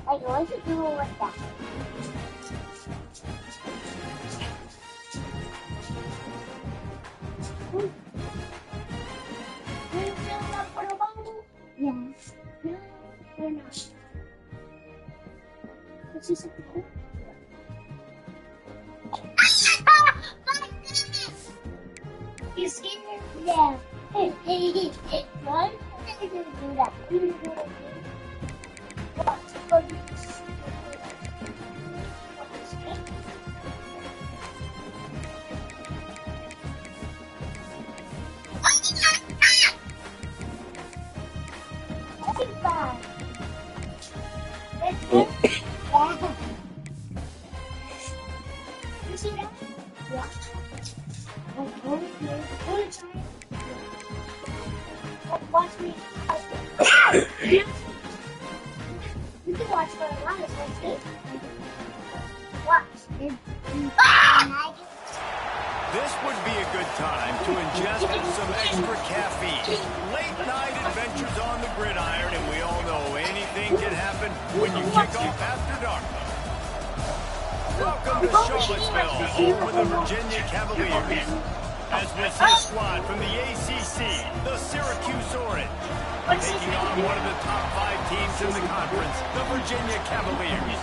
I want to do it with that. Yeah. No, we're not. Let's see something cool. You scared? Yeah. Hey, why are you going to do that? You're going to do it. What? You see that? Yeah. Watch me. You can watch for a while. Watch. This would be a good time to ingest some extra caffeine. Late night adventures on the gridiron, and we all know anything can happen when you kick off after dark. Welcome to Charlottesville, home of the Virginia Cavaliers. As we see a squad from the ACC, the Syracuse Orange, taking on one of the top 5 teams in the conference, the Virginia Cavaliers.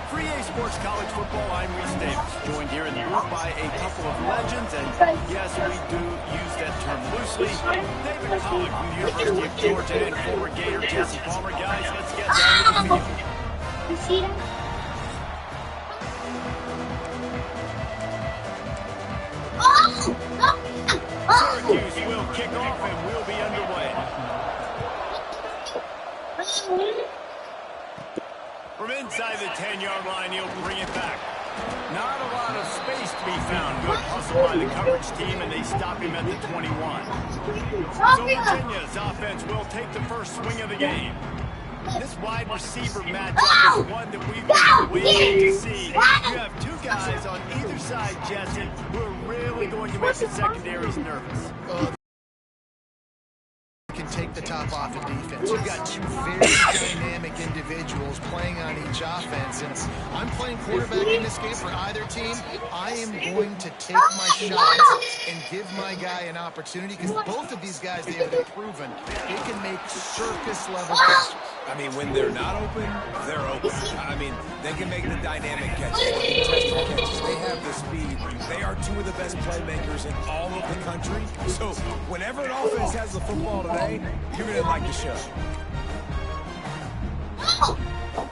For EA Sports College Football, I'm Reese Davis, joined here in the booth by a couple of legends, and yes, we do use that term loosely. David Pollack from the University of Georgia and former Gator Jesse Palmer. Guys, let's get down to the field. You see that? Syracuse will kick off and we'll be underway. From inside the 10-yard line, he'll bring it back. Not a lot of space to be found. Good hustle by the coverage team, and they stop him at the 21. So Virginia's offense will take the first swing of the game. This wide receiver matchup is one that we've been waiting to see. You have 2 guys on either side, Jesse, who are really going to make the secondaries nervous. Can take the top off in defense. You've got 2 very dynamic individuals playing on each offense, and I'm playing quarterback in this game for either team. I am going to take my shots and give my guy an opportunity, because both of these guys, they have proven they can make circus-level catches. I mean, when they're not open, they're open. I mean, they can make the dynamic catches, contested catches. They have the speed. They are 2 of the best playmakers in all of the country. So whenever an offense has the football today, you're going to like the show.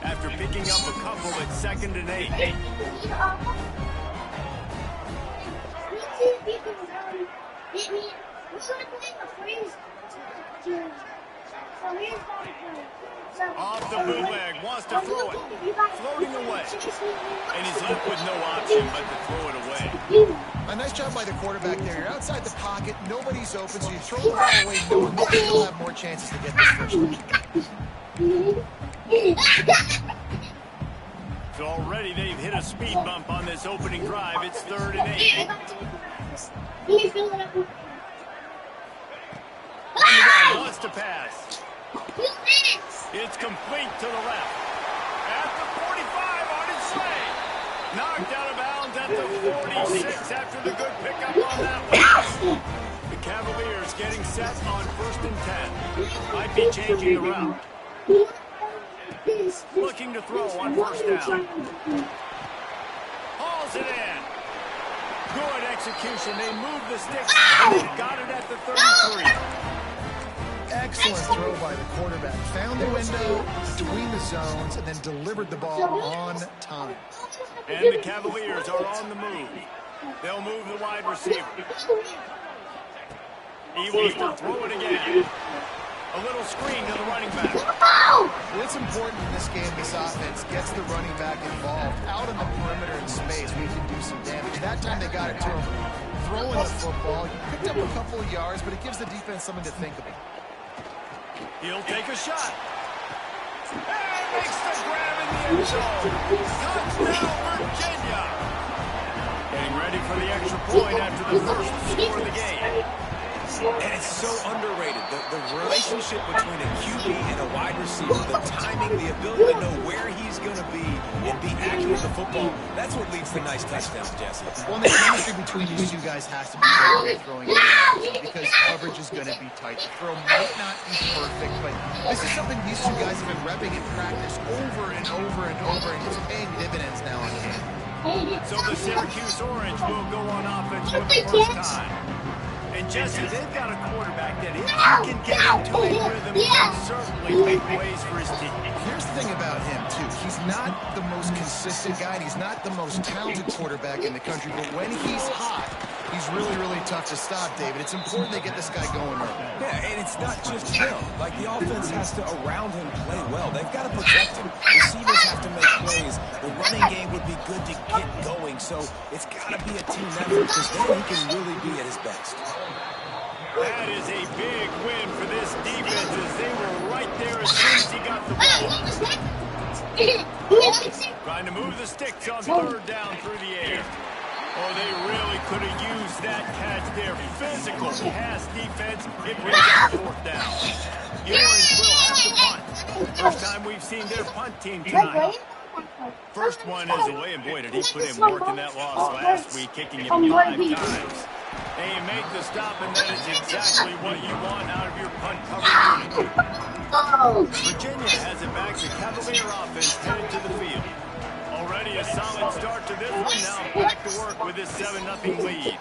After picking up a couple at 2nd and 8. Off the bootleg, wants to throw it. Floating away. And he's left with no option but to throw it away. A nice job by the quarterback there. You're outside the pocket, nobody's open, so you throw the ball away, knowing that you'll have more chances to get this first touchdown. So already they've hit a speed bump on this opening drive. It's 3rd and 8. Wants to pass. It's complete to the left. At the 45 on its way. Knocked out of bounds at the 46 after the good pickup on that one. The Cavaliers getting set on 1st and 10. Might be changing the route. Looking to throw on 1st down. Hauls it in. Good execution. They moved the sticks, and they got it at the 33. Excellent throw by the quarterback. Found the window between the zones and then delivered the ball on time. And the Cavaliers are on the move. They'll move the wide receiver. Eagles will throw it again. A little screen to the running back. What's important in this game, this offense gets the running back involved. Out on the perimeter in space, we can do some damage. That time they got it to him. Throwing the football, he picked up a couple of yards, but it gives the defense something to think about. He'll take a shot. And makes the grab in the end zone. Touchdown, Virginia. Getting ready for the extra point after the first score of the game. And it's so underrated. The relationship between a QB and a wide receiver, the timing, the ability to know where he's going to be and be accurate with the football, that's what leads to nice touchdowns, Jesse. Well, the chemistry between these two guys has to be very good throwing it because coverage is going to be tight. The throw might not be perfect, but this is something these two guys have been repping in practice over and over and over, and it's paying dividends now on game. So the Syracuse Orange will go on offense for the first time. And Jesse, they've got a quarterback that if he can get into a rhythm, he can certainly make ways for his team. Here's the thing about him, too. He's not the most consistent guy, and he's not the most talented quarterback in the country, but when he's hot, he's really, really tough to stop, David. It's important they get this guy going early. Yeah, and it's not just him. Like, the offense has to, around him, play well. They've got to protect him. Receivers have to make plays. The running game would be good to get going, so it's got to be a team effort because then he can really be at his best. That is a big win for this defense as they were right there as soon as he got the ball. Trying to move the sticks on third down through the air. Oh, they really could have used that catch there. Physical pass defense. It brings up fourth down. The Orange will have to punt. First time we've seen their punt team tonight. First one is away, and boy, did he put in work in that loss last week, kicking it 5 times. They make the stop, and that is exactly what you want out of your punt coverage unit. Virginia has it back. The Cavalier offense headed to the field. Already a solid start to this one. Now back to work with this 7-0 lead.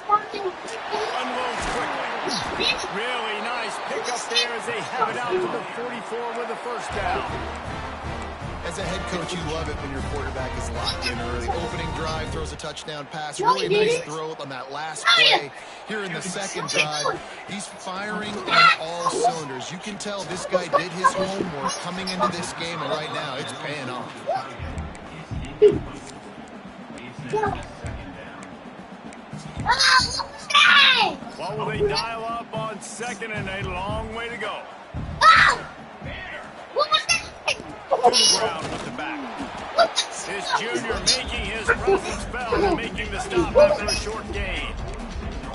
Unloads quickly. Really nice pickup there as they have it out to the 44 with a first down. As a head coach, you love it when your quarterback is locked in early. Opening drive, throws a touchdown pass. Really nice throw on that last play. Here in the second drive, he's firing on all cylinders. You can tell this guy did his homework coming into this game, and right now it's paying off. What will they dial up on second, and a long way to go. To the ground with the back. His junior making his presence felt and making the stop after a short gain.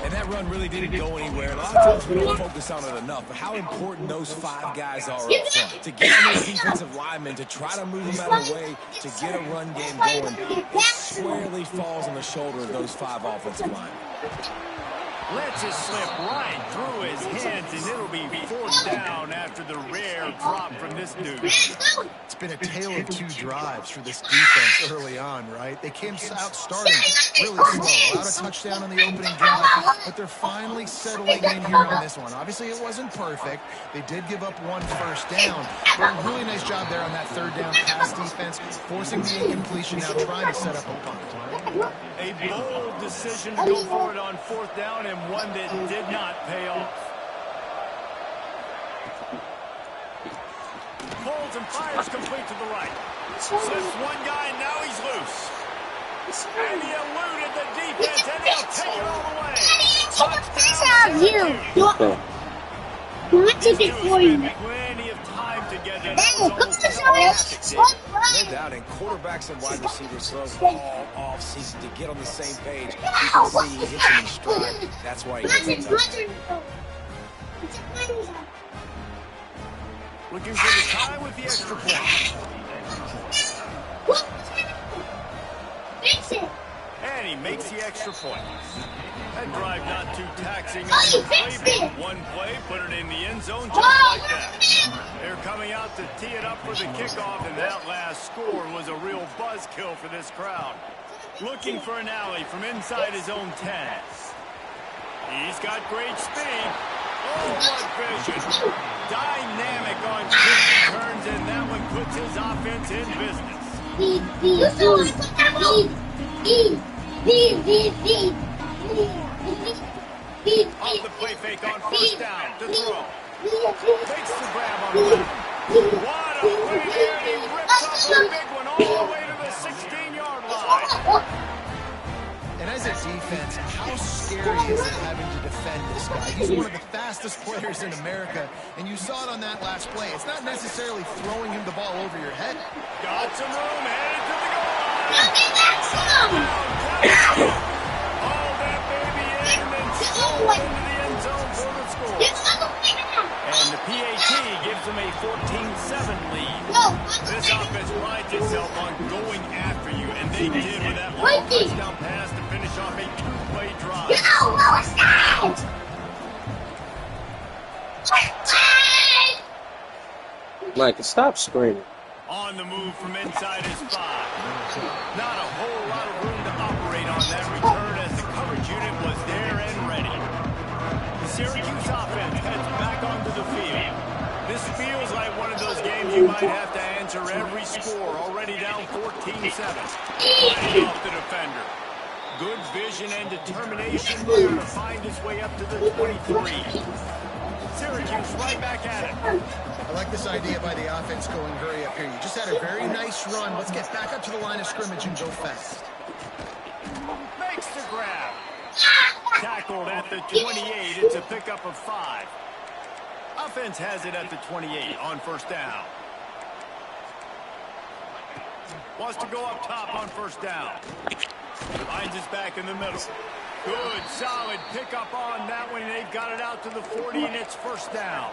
And that run really didn't go anywhere. A lot of times we don't focus on it enough, but how important those 5 guys are up front. To get on those defensive linemen, to try to move them out of the way, to get a run game going, it squarely falls on the shoulder of those 5 offensive linemen. Lets it slip right through his hands, and it'll be fourth down after the rare drop from this dude. It's been a tale of 2 drives for this defense early on, right? They came out starting really slow. Allowed a touchdown on the opening drive, but they're finally settling in here on this one. Obviously, it wasn't perfect. They did give up 1 first down, but a really nice job there on that third down pass defense, forcing the incompletion, now trying to set up a punt. A bold decision to go for it on fourth down, and one that did not pay off. Holds and fires complete to the right. Slips one guy, and now he's loose. And he eluded the defense, and he'll take it all the way. Touchdown, Syracuse. Let's take it for you. Plenty of time together. No doubt, and quarterbacks and wide receivers throw all off-season to get on the same page. You can see he hits him in stride. That's why he gets the touchdown. Looking for the tie with the extra point. And he makes the extra point. That drive not too taxing on the play. One play, put it in the end zone just like that. They're coming out to tee it up for the kickoff, and that last score was a real buzzkill for this crowd. Looking for an alley from inside his own 10. He's got great speed. Oh, what vision. Dynamic on quick turns, and that one puts his offense in business. Off the play fake on first down to throw. Makes the grab on the left. What a play there. He rips off a big one all the way to the 16-yard line. And as a defense, how scary is it having to defend this guy? He's one of the fastest players in America, and you saw it on that last play. It's not necessarily throwing him the ball over your head. Got some room, headed to the goal line. All that baby in and then score into the end zone for the score. And the PAT gives them a 14-7 lead. This offense prides itself on going after you, and they did with that long touchdown pass to finish off a two-play drive. Mike, stop screaming. On the move from inside his 5. Not a whole lot of room to operate on that return as the coverage unit was there and ready. The Syracuse offense heads back onto the field. This feels like one of those games you might have to answer every score, already down 14-7. Fighting off the defender. Good vision and determination there to find his way up to the 23. Syracuse right back at it. I like this idea by the offense going hurry up here. You just had a very nice run. Let's get back up to the line of scrimmage and go fast. Makes the grab. Tackled at the 28. It's a pickup of 5. Offense has it at the 28 on first down. Wants to go up top on first down. Finds his back in the middle. Good, solid pickup on that one. They've got it out to the 40, and it's first down.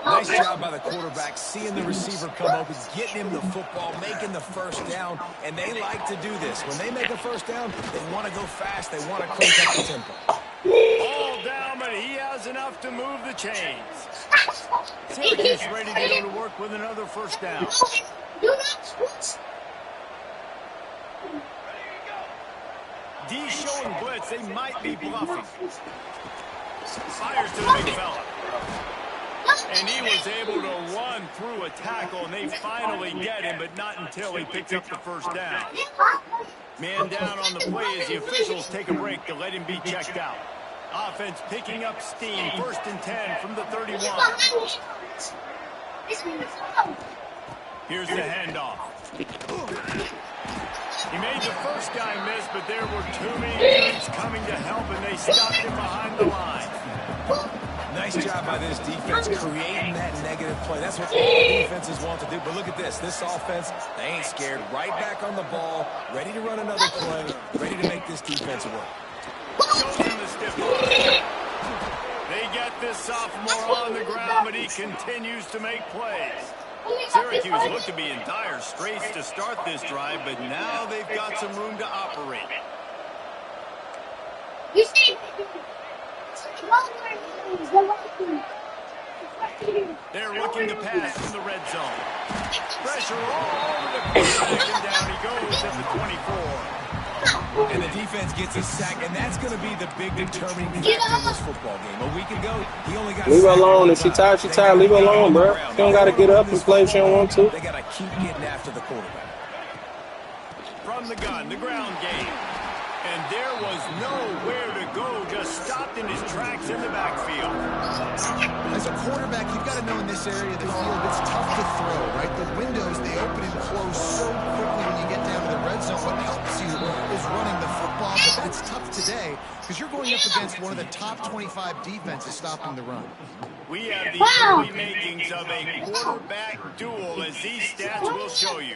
Nice job by the quarterback, seeing the receiver come open, getting him the football, making the first down, and they like to do this. When they make a first down, they want to go fast. They want to crank up the tempo. All down, but he has enough to move the chains. Syracuse ready to go to work with another first down. D showing blitz. They might be bluffing. Fires to the big fella. And he was able to run through a tackle, and they finally get him, but not until he picks up the first down. Man down on the play as the officials take a break to let him be checked out. Offense picking up steam, 1st and 10 from the 31. Here's the handoff. He made the first guy miss, but there were too many dudes coming to help, and they stopped him behind the line. Nice job by this defense creating that negative play. That's what all defenses want to do. But look at this. This offense, they ain't scared. Right back on the ball, ready to run another play, ready to make this defense work. Shows him the stiff arm. They get this sophomore on the ground, but he continues to make plays. Syracuse looked to be in dire straits to start this drive, but now they've got some room to operate. They're looking to pass from the red zone. Pressure all over the quarterback, and down he goes at the 24. And the defense gets a sack, and that's going to be the big determining factor in this football game. A week ago, he only got leave her alone. If she tired, she tired. Leave her alone, bro. She don't got to get up and play if she don't want to. They got to keep getting after the quarterback. From the gun, the ground game. And there was nowhere to go, just stopped in his tracks in the backfield. As a quarterback, you've got to know in this area of the field, it's tough to throw, right? The windows, they open and close so quickly when you get down to the red zone. What helps you is running the football, but that's tough today because you're going up against one of the top 25 defenses stopping the run. We have the early makings of a quarterback duel, as these stats will show you.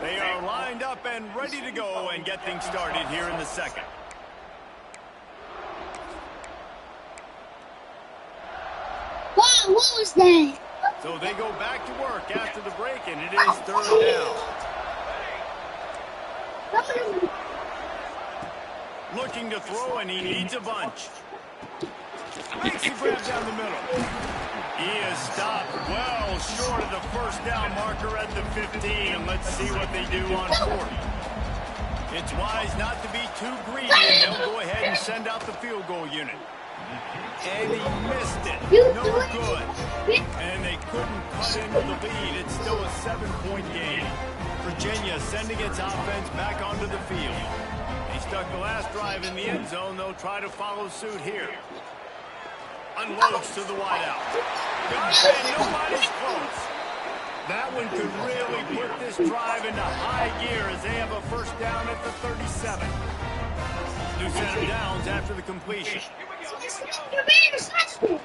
They are lined up and ready to go and get things started here in the second. Wow, what was that? So they go back to work after the break, and it is 3rd down. Looking to throw, and he needs a bunch. Makes the grab down the middle. He is stopped well short of the first down marker at the 15, and let's see what they do on 4th. It's wise not to be too greedy, and they'll go ahead and send out the field goal unit. And he missed it. No good. And they couldn't cut into the lead. It's still a 7-point game. Virginia sending its offense back onto the field. They stuck the last drive in the end zone. They'll try to follow suit here. Unloads to the wideout. And nobody's close. That one could really put this drive into high gear as they have a first down at the 37. New set of downs after the completion. Pulls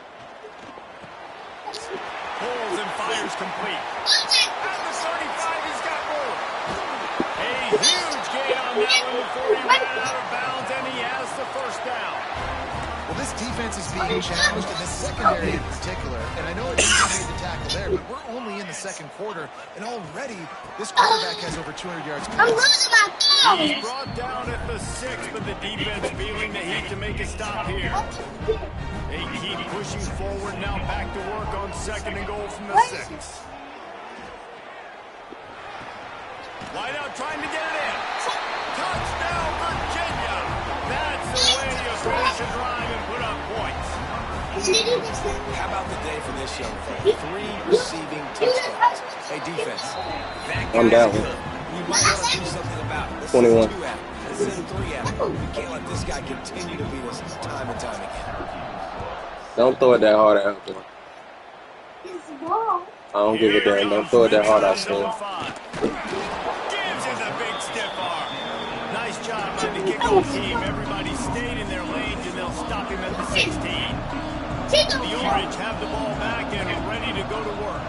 and fires complete. At the 35, he's got more. A huge gain on that one before he ran out of bounds, and he has the first down. Well, this defense is being challenged in this secondary in particular, and I know it made the tackle there, but we're only in the second quarter, and already this quarterback has over 200 yards. He's brought down at the 6, but the defense feeling the heat to make a stop here. They keep pushing forward, now back to work on 2nd and goal from the 6. Wideout trying to get it in. Touchdown, Virginia! That's the way you finish a drive and put up points. How about the day for this young fella? 3 receiving touchdowns. Hey, defense. I'm down. You might want to do something about it. This 21. is 2 out. This is 3 out. You can't let this guy continue to beat us time and time again. Don't throw it that hard out there. I don't give a damn. Don't throw it that hard out there. Gives him the big stiff arm. Nice job by the kickoff team. Everybody stayed in their lanes, and they'll stop him at the 16. The Orange have the ball back and are ready to go to work.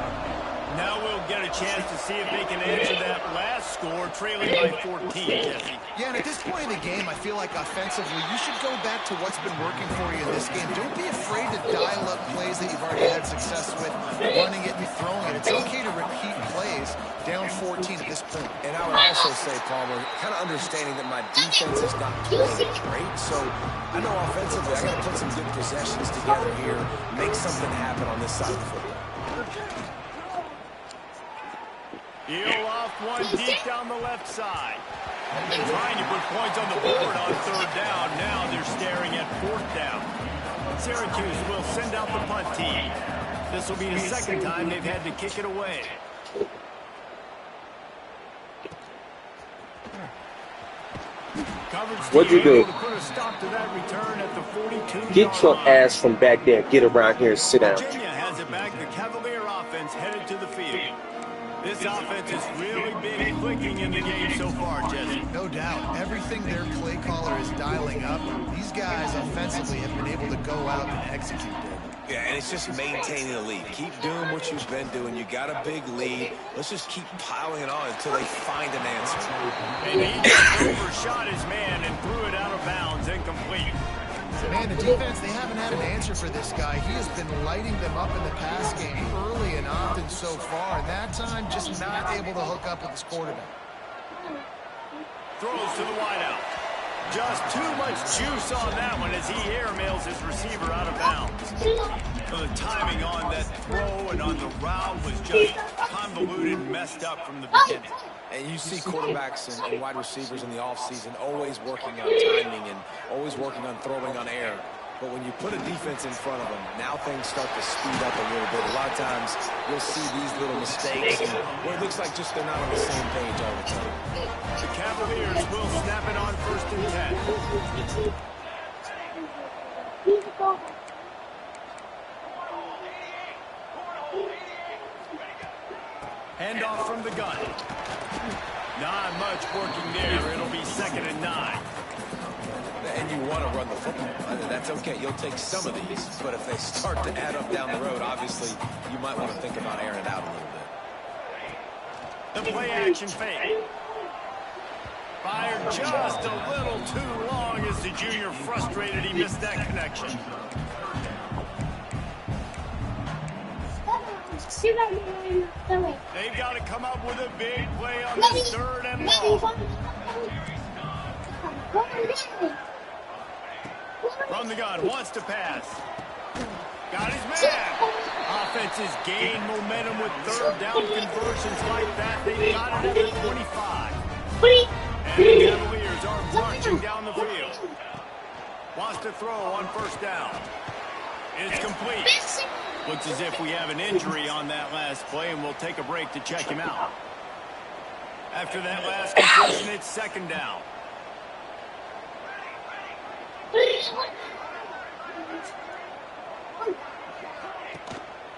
Now we'll get a chance to see if they can answer that last score, trailing by 14, Jesse. Yeah, and at this point in the game, I feel like offensively, you should go back to what's been working for you in this game. Don't be afraid to dial up plays that you've already had success with, running it and throwing it. It's okay to repeat plays down 14 at this point. And I would also say, Palmer, kind of understanding that my defense is not playing great, so I know offensively I got to put some good possessions together here, make something happen on this side of the football. Heel off one deep down the left side. And trying to put points on the board on 3rd down. Now they're staring at 4th down. Syracuse will send out the punt team. This will be the 2nd time they've had to kick it away. What'd you do? To put a stop to that return at the 42. Get your ass from back there. Get around here and sit down. Virginia has it back. The Cavalier offense headed to the field. This offense has really been clicking in the game so far, Jesse. No doubt. Everything their play caller is dialing up, these guys offensively have been able to go out and execute it. Yeah, and it's just maintaining the lead. Keep doing what you've been doing. You got a big lead. Let's just keep piling it on until they find an answer. And he just overshot his man and threw it out of bounds, incomplete. Man, the defense, they haven't had an answer for this guy. He has been lighting them up in the pass game early and often so far, and that time just not able to hook up with his quarterback. Throws to the wideout. Just too much juice on that one as he airmails his receiver out of bounds. So the timing on that throw and on the route was just convoluted and messed up from the beginning. And you see quarterbacks and wide receivers in the offseason always working on timing and always working on throwing on air. But when you put a defense in front of them, now things start to speed up a little bit. A lot of times you'll see these little mistakes where it looks like just they're not on the same page all the time. The Cavaliers will snap it on 1st and 10. Handoff from the gun. Not much working there. It'll be 2nd and 9. And you want to run the football. That's okay. You'll take some of these. But if they start to add up down the road, obviously, you might want to think about airing it out a little bit. The play action fake. Fired just a little too long as the junior frustrated. He missed that connection. They've got to come up with a big play on this 3rd and long. From the gun, wants to pass. Got his man. Offenses gain momentum with third down conversions like that. They've got it at the 25. And the Cavaliers are marching down the field. Wants to throw on first down. It's complete. Looks as if we have an injury on that last play, and we'll take a break to check him out. After that last completion, it's second down.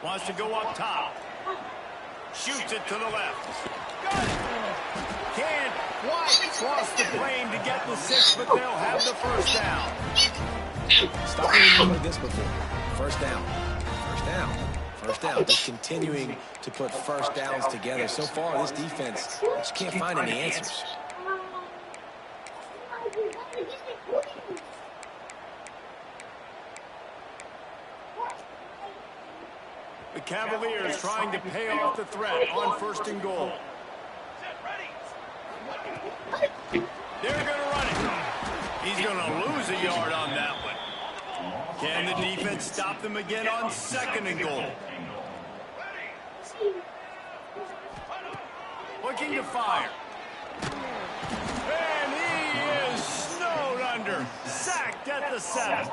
Wants to go up top. Shoots it to the left. Got it. Can't quite cross the plane to get the 6, but they'll have the first down. Stop remembering this before. First down. First down. First down. Just continuing to put first downs together. So far, this defense just can't find any answers. The Cavaliers trying to pay off the threat on first and goal. They're going to run it. He's going to lose a yard on that one. Can the defense stop them again on second and goal? Looking to fire. And he is snowed under. Sacked at the 7.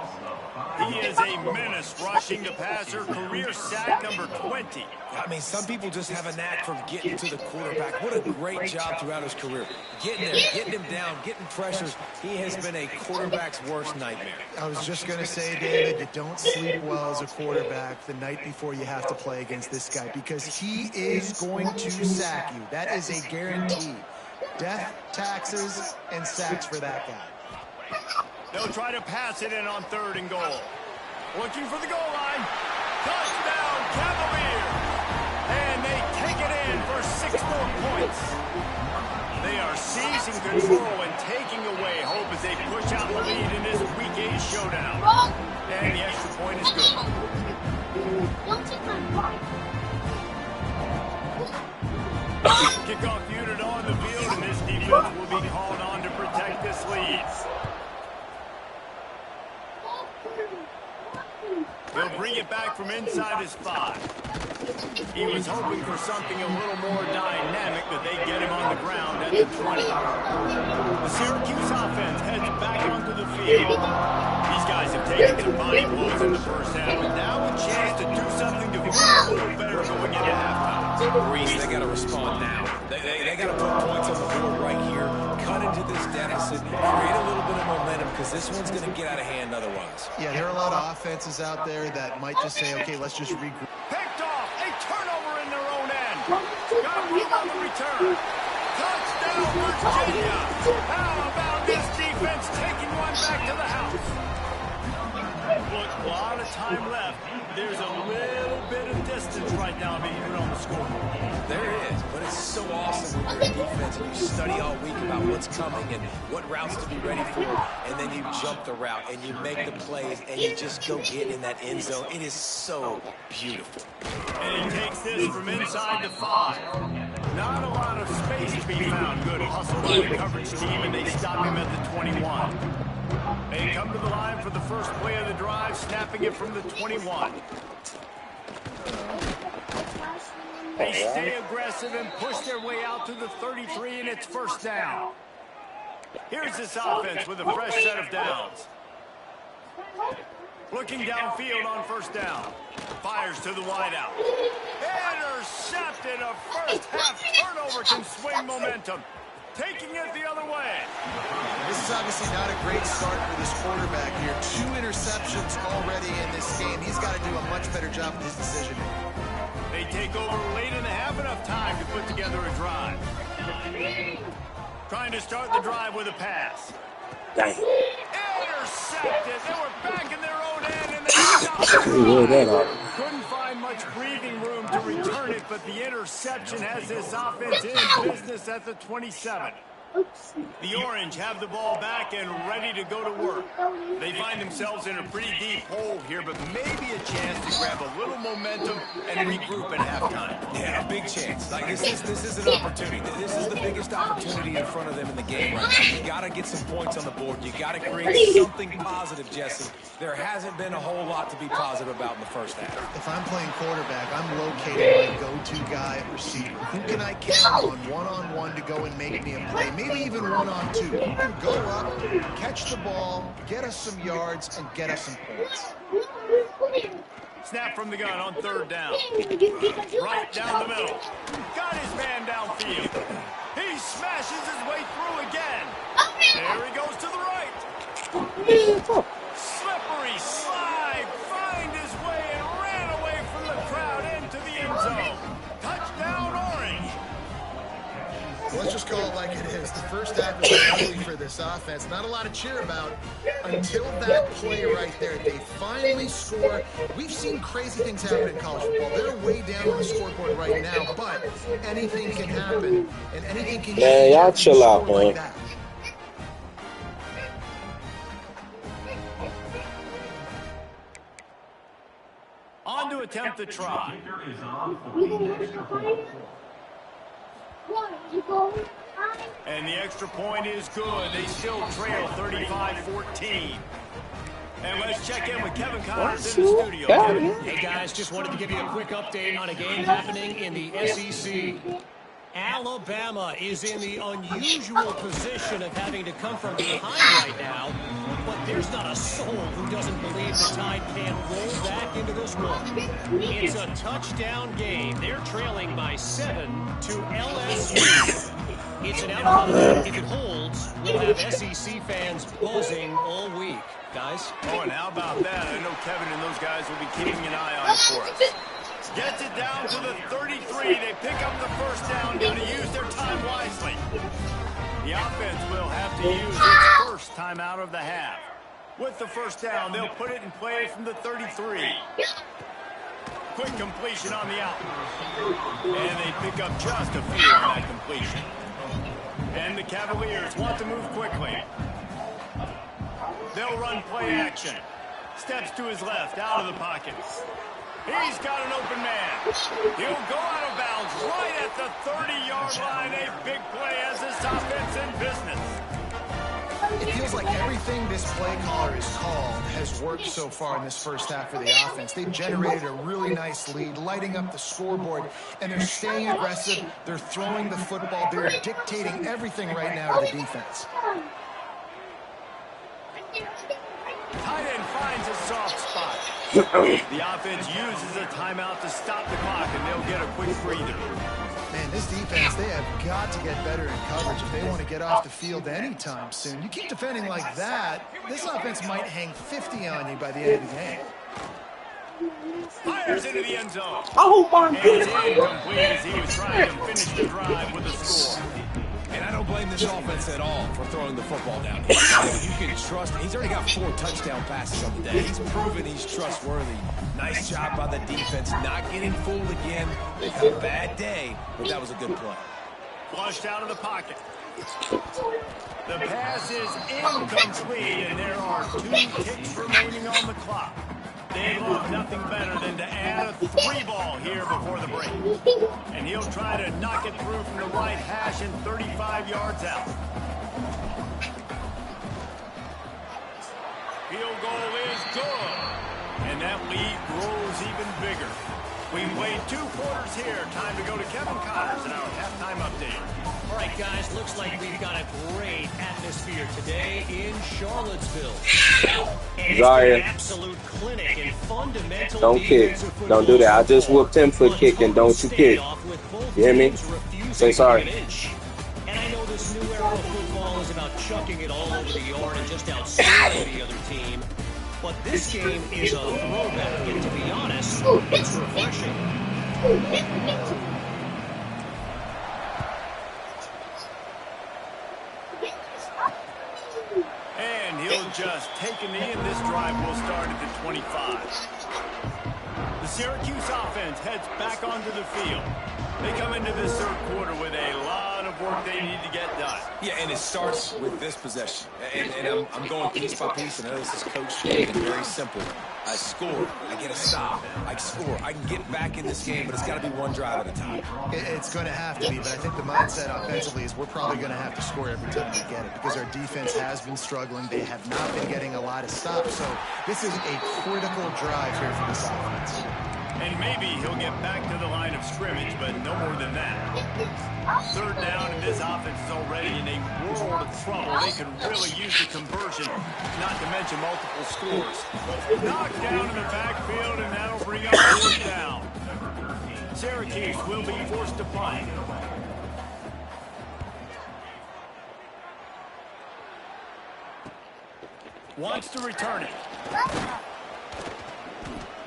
He is a menace rushing the passer. Career sack number 20. I mean, some people just have a knack for getting to the quarterback. What a great job throughout his career. Getting there, getting him down, getting pressures. He has been a quarterback's worst nightmare. I was just going to say, David, you don't sleep well as a quarterback the night before you have to play against this guy because he is going to sack you. That is a guarantee. Death, taxes, and sacks for that guy. They'll try to pass it in on third and goal. Looking for the goal line. Touchdown, Cavaliers. And they take it in for 6 more points. They are seizing control and taking away hope as they push out the lead in this Week 8 showdown. And the extra point is good. Kickoff unit on the field, and this defense will be called on to protect this lead. He'll bring it back from inside his 5. He was hoping for something a little more dynamic, but they get him on the ground at the 20. The Syracuse offense heads back onto the field. These guys have taken some body blows in the first half, but now a chance to do something to feel a little better going into halftime. Reese, they got to respond now. They got to put points on the board right here, cut into this deficit, create a little bit of momentum because this one's going to get out of hand otherwise. Yeah, there are a lot of offenses out there that might just say, okay, let's just regroup. Picked off, a turnover in their own end. Got to move on the return. Touchdown, Virginia. How about this defense taking one back to the house? Look, a lot of time left. There's a little bit of distance right now being put on the scoreboard. There is, but it's so awesome when you're a defense and you study all week about what's coming and what routes to be ready for, and then you jump the route and you make the plays and you just go get in that end zone. It is so beautiful. And he takes this from inside the 5. Not a lot of space to be found. Good hustle by the coverage team, and they stop him at the 21. They come to the line for the first play of the drive, snapping it from the 21. They stay aggressive and push their way out to the 33, and it's first down. Here's this offense with a fresh set of downs. Looking downfield on first down. Fires to the wideout. Intercepted. A first half turnover can swing momentum. Taking it the other way. This is obviously not a great start for this quarterback here. 2 interceptions already in this game. He's got to do a much better job with his decision. They take over late in the half, enough time to put together a drive. Trying to start the drive with a pass. Dang. Intercepted. They were back in their own end, and they stopped. Couldn't find much breathing room to return it, but the interception has this offense in business at the 27. The Orange have the ball back and ready to go to work. They find themselves in a pretty deep hole here, but maybe a chance to grab a little momentum and regroup at halftime. Yeah, a big chance. Like this is an opportunity. This is the biggest opportunity in front of them in the game right now. You got to get some points on the board. You got to create something positive, Jesse. There hasn't been a whole lot to be positive about in the first half. If I'm playing quarterback, I'm locating my go-to guy at receiver. Who can I count on one-on-one to go and make me a play? Maybe even one-on-two. Who can go up, catch the ball, get us some yards, and get us some points. Snap from the gun on third down. Right down the middle. Got his man downfield. He smashes his way through again. There he goes to the right. Slippery slide. Find his way and ran away from the crowd into the end zone. Touchdown, Orange. Let's just call it like it is. The first half is ugly for this offense. Not a lot to cheer about until that play right there. They finally score. We've seen crazy things happen in college football. They're way down on the scoreboard right now, but anything can happen, and anything can change. Man, y'all chill out, man. Like that. On to attempt the try. And the extra point is good. They still trail 35-14. And let's check in with Kevin Connors in the studio. Kevin. Hey guys, just wanted to give you a quick update on a game happening in the SEC. Alabama is in the unusual position of having to come from behind right now, but there's not a soul who doesn't believe the Tide can roll back into this one. It's a touchdown game. They're trailing by 7 to LSU. It's an outcome that, if it holds, we'll have SEC fans buzzing all week. Guys? Oh, and how about that? I know Kevin and those guys will be keeping an eye on it for us. Gets it down to the 33. They pick up the first down. Got to use their time wisely. The offense will have to use its first time out of the half. With the first down, they'll put it in play from the 33. Quick completion on the out. And they pick up just a few on that completion. And the Cavaliers want to move quickly. They'll run play action. Steps to his left, out of the pocket. He's got an open man. He'll go out of bounds right at the 30-yard line. A big play as this offense in business. It feels like everything this play caller has called has worked so far in this first half for the offense. They've generated a really nice lead, lighting up the scoreboard, and they're staying aggressive. They're throwing the football. They're dictating everything right now to the defense. Tight end finds a soft spot. The offense uses a timeout to stop the clock, and they'll get a quick breather. Man, this defense, they have got to get better in coverage if they want to get off the field anytime soon. You keep defending like that, this offense might hang 50 on you by the end of the game. Fires into the end zone. Oh, my And it's incomplete as he was trying to finish the drive with a score. And I don't blame this offense at all for throwing the football down here. You can trust. He's already got 4 touchdown passes on the day. He's proven he's trustworthy. Nice job by the defense, not getting fooled again. They had a bad day, but that was a good play. Flushed out of the pocket. The pass is incomplete, and there are 2 ticks remaining on the clock. They love nothing better than to add a 3 ball here before the break. And he'll try to knock it through from the right hash and 35 yards out. Field goal is good. And that lead grows even bigger. We've played 2 quarters here. Time to go to Kevin Connors in our halftime update. All right, guys, looks like we've got a great atmosphere today in Charlottesville. And it's Zion. an absolute clinic in fundamental Don't kick. defensive football. Don't do that. I just whooped him for kicking. Don't you kick. You hear me? Say sorry. And I know this new era of football is about chucking it all over the yard and just outscoring the other team. But this game is a throwback, and to be honest, it's refreshing. And he'll just take a knee, and this drive will start at the 25. The Syracuse offense heads back onto the field. They come into this third quarter with a lot of of work they need to get done. Yeah, and it starts with this possession. And I'm going piece by piece, and I know this is coach speak, and very simple. I score, I get a stop, I score. I can get back in this game, but it's got to be one drive at a time. It's going to have to be, but I think the mindset offensively is we're probably going to have to score every time we get it because our defense has been struggling. They have not been getting a lot of stops, so this is a critical drive here for this offense. And maybe he'll get back to the line of scrimmage, but no more than that. Third down, and this offense is already in a world of trouble. They could really use the conversion, not to mention multiple scores. Knocked down in the backfield, and that'll bring up fourth down. Syracuse will be forced to punt. Wants to return it.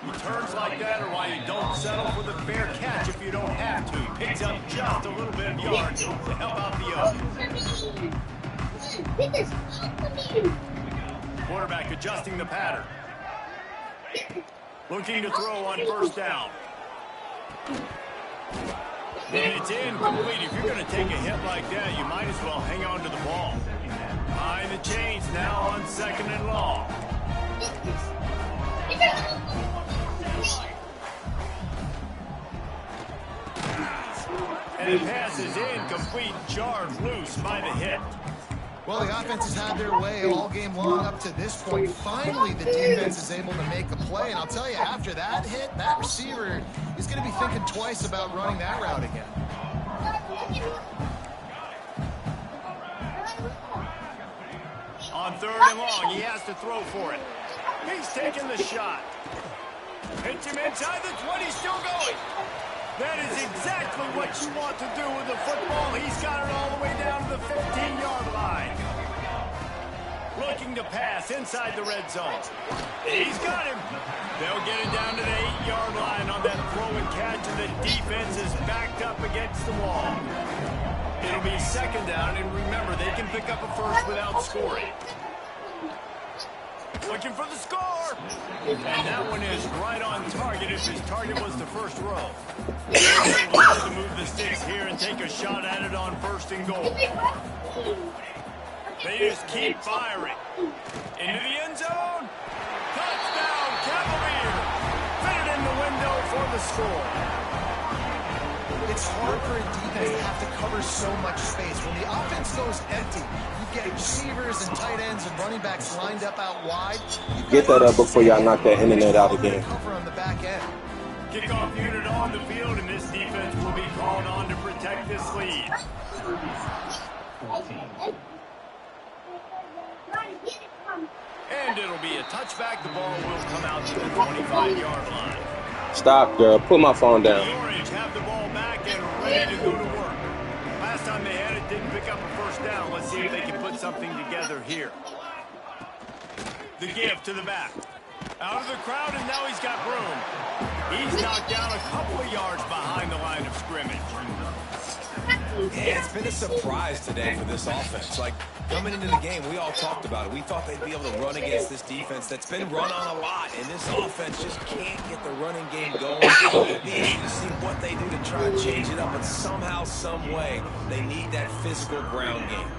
Returns like that are why you don't settle for the fair catch if you don't have to. He picks up just a little bit of yards to help out the others. Quarterback adjusting the pattern. Looking to throw on first down. And it's incomplete. If you're going to take a hit like that, you might as well hang on to the ball. Behind the chains now on second and long. And the pass is incomplete, jarred loose by the hit. Well, the offense has had their way all game long up to this point. Finally, the defense is able to make a play. And I'll tell you, after that hit, that receiver is going to be thinking twice about running that route again. On third and long, he has to throw for it. He's taking the shot. Hits him inside the 20, still going. That is exactly what you want to do with the football. He's got it all the way down to the 15-yard line. Looking to pass inside the red zone. He's got him. They'll get it down to the 8-yard line on that throw and catch, and the defense is backed up against the wall. It'll be second down, and remember, they can pick up a first without scoring. Looking for the score. And that one is right on target if his target was the first row. They're able to move the sticks here and take a shot at it on first and goal. They just keep firing. Into the end zone. Touchdown, Cavalier. Fit it in the window for the score. It's hard for a defense to have to cover so much space. When the offense goes empty, you get receivers and tight ends and running backs lined up out wide. Get that up before y'all knock that internet out again. Cover on the back end. Kickoff unit on the field, and this defense will be called on to protect this lead. And it'll be a touchback. The ball will come out to the 25-yard line. Stop, girl. Put my phone down. The Orange have the ball back and ready to go to work. Last time they had it, didn't pick up a first down. Let's see if they can put something together here. The give to the back. Out of the crowd, and now he's got room. He's knocked down a couple of yards behind the line of scrimmage. Yeah, it's been a surprise today for this offense. Like, coming into the game, we all talked about it. We thought they'd be able to run against this defense that's been run on a lot, and this offense just can't get the running game going. It'd be interesting to see what they do to try and change it up, but somehow, some way, they need that physical ground game.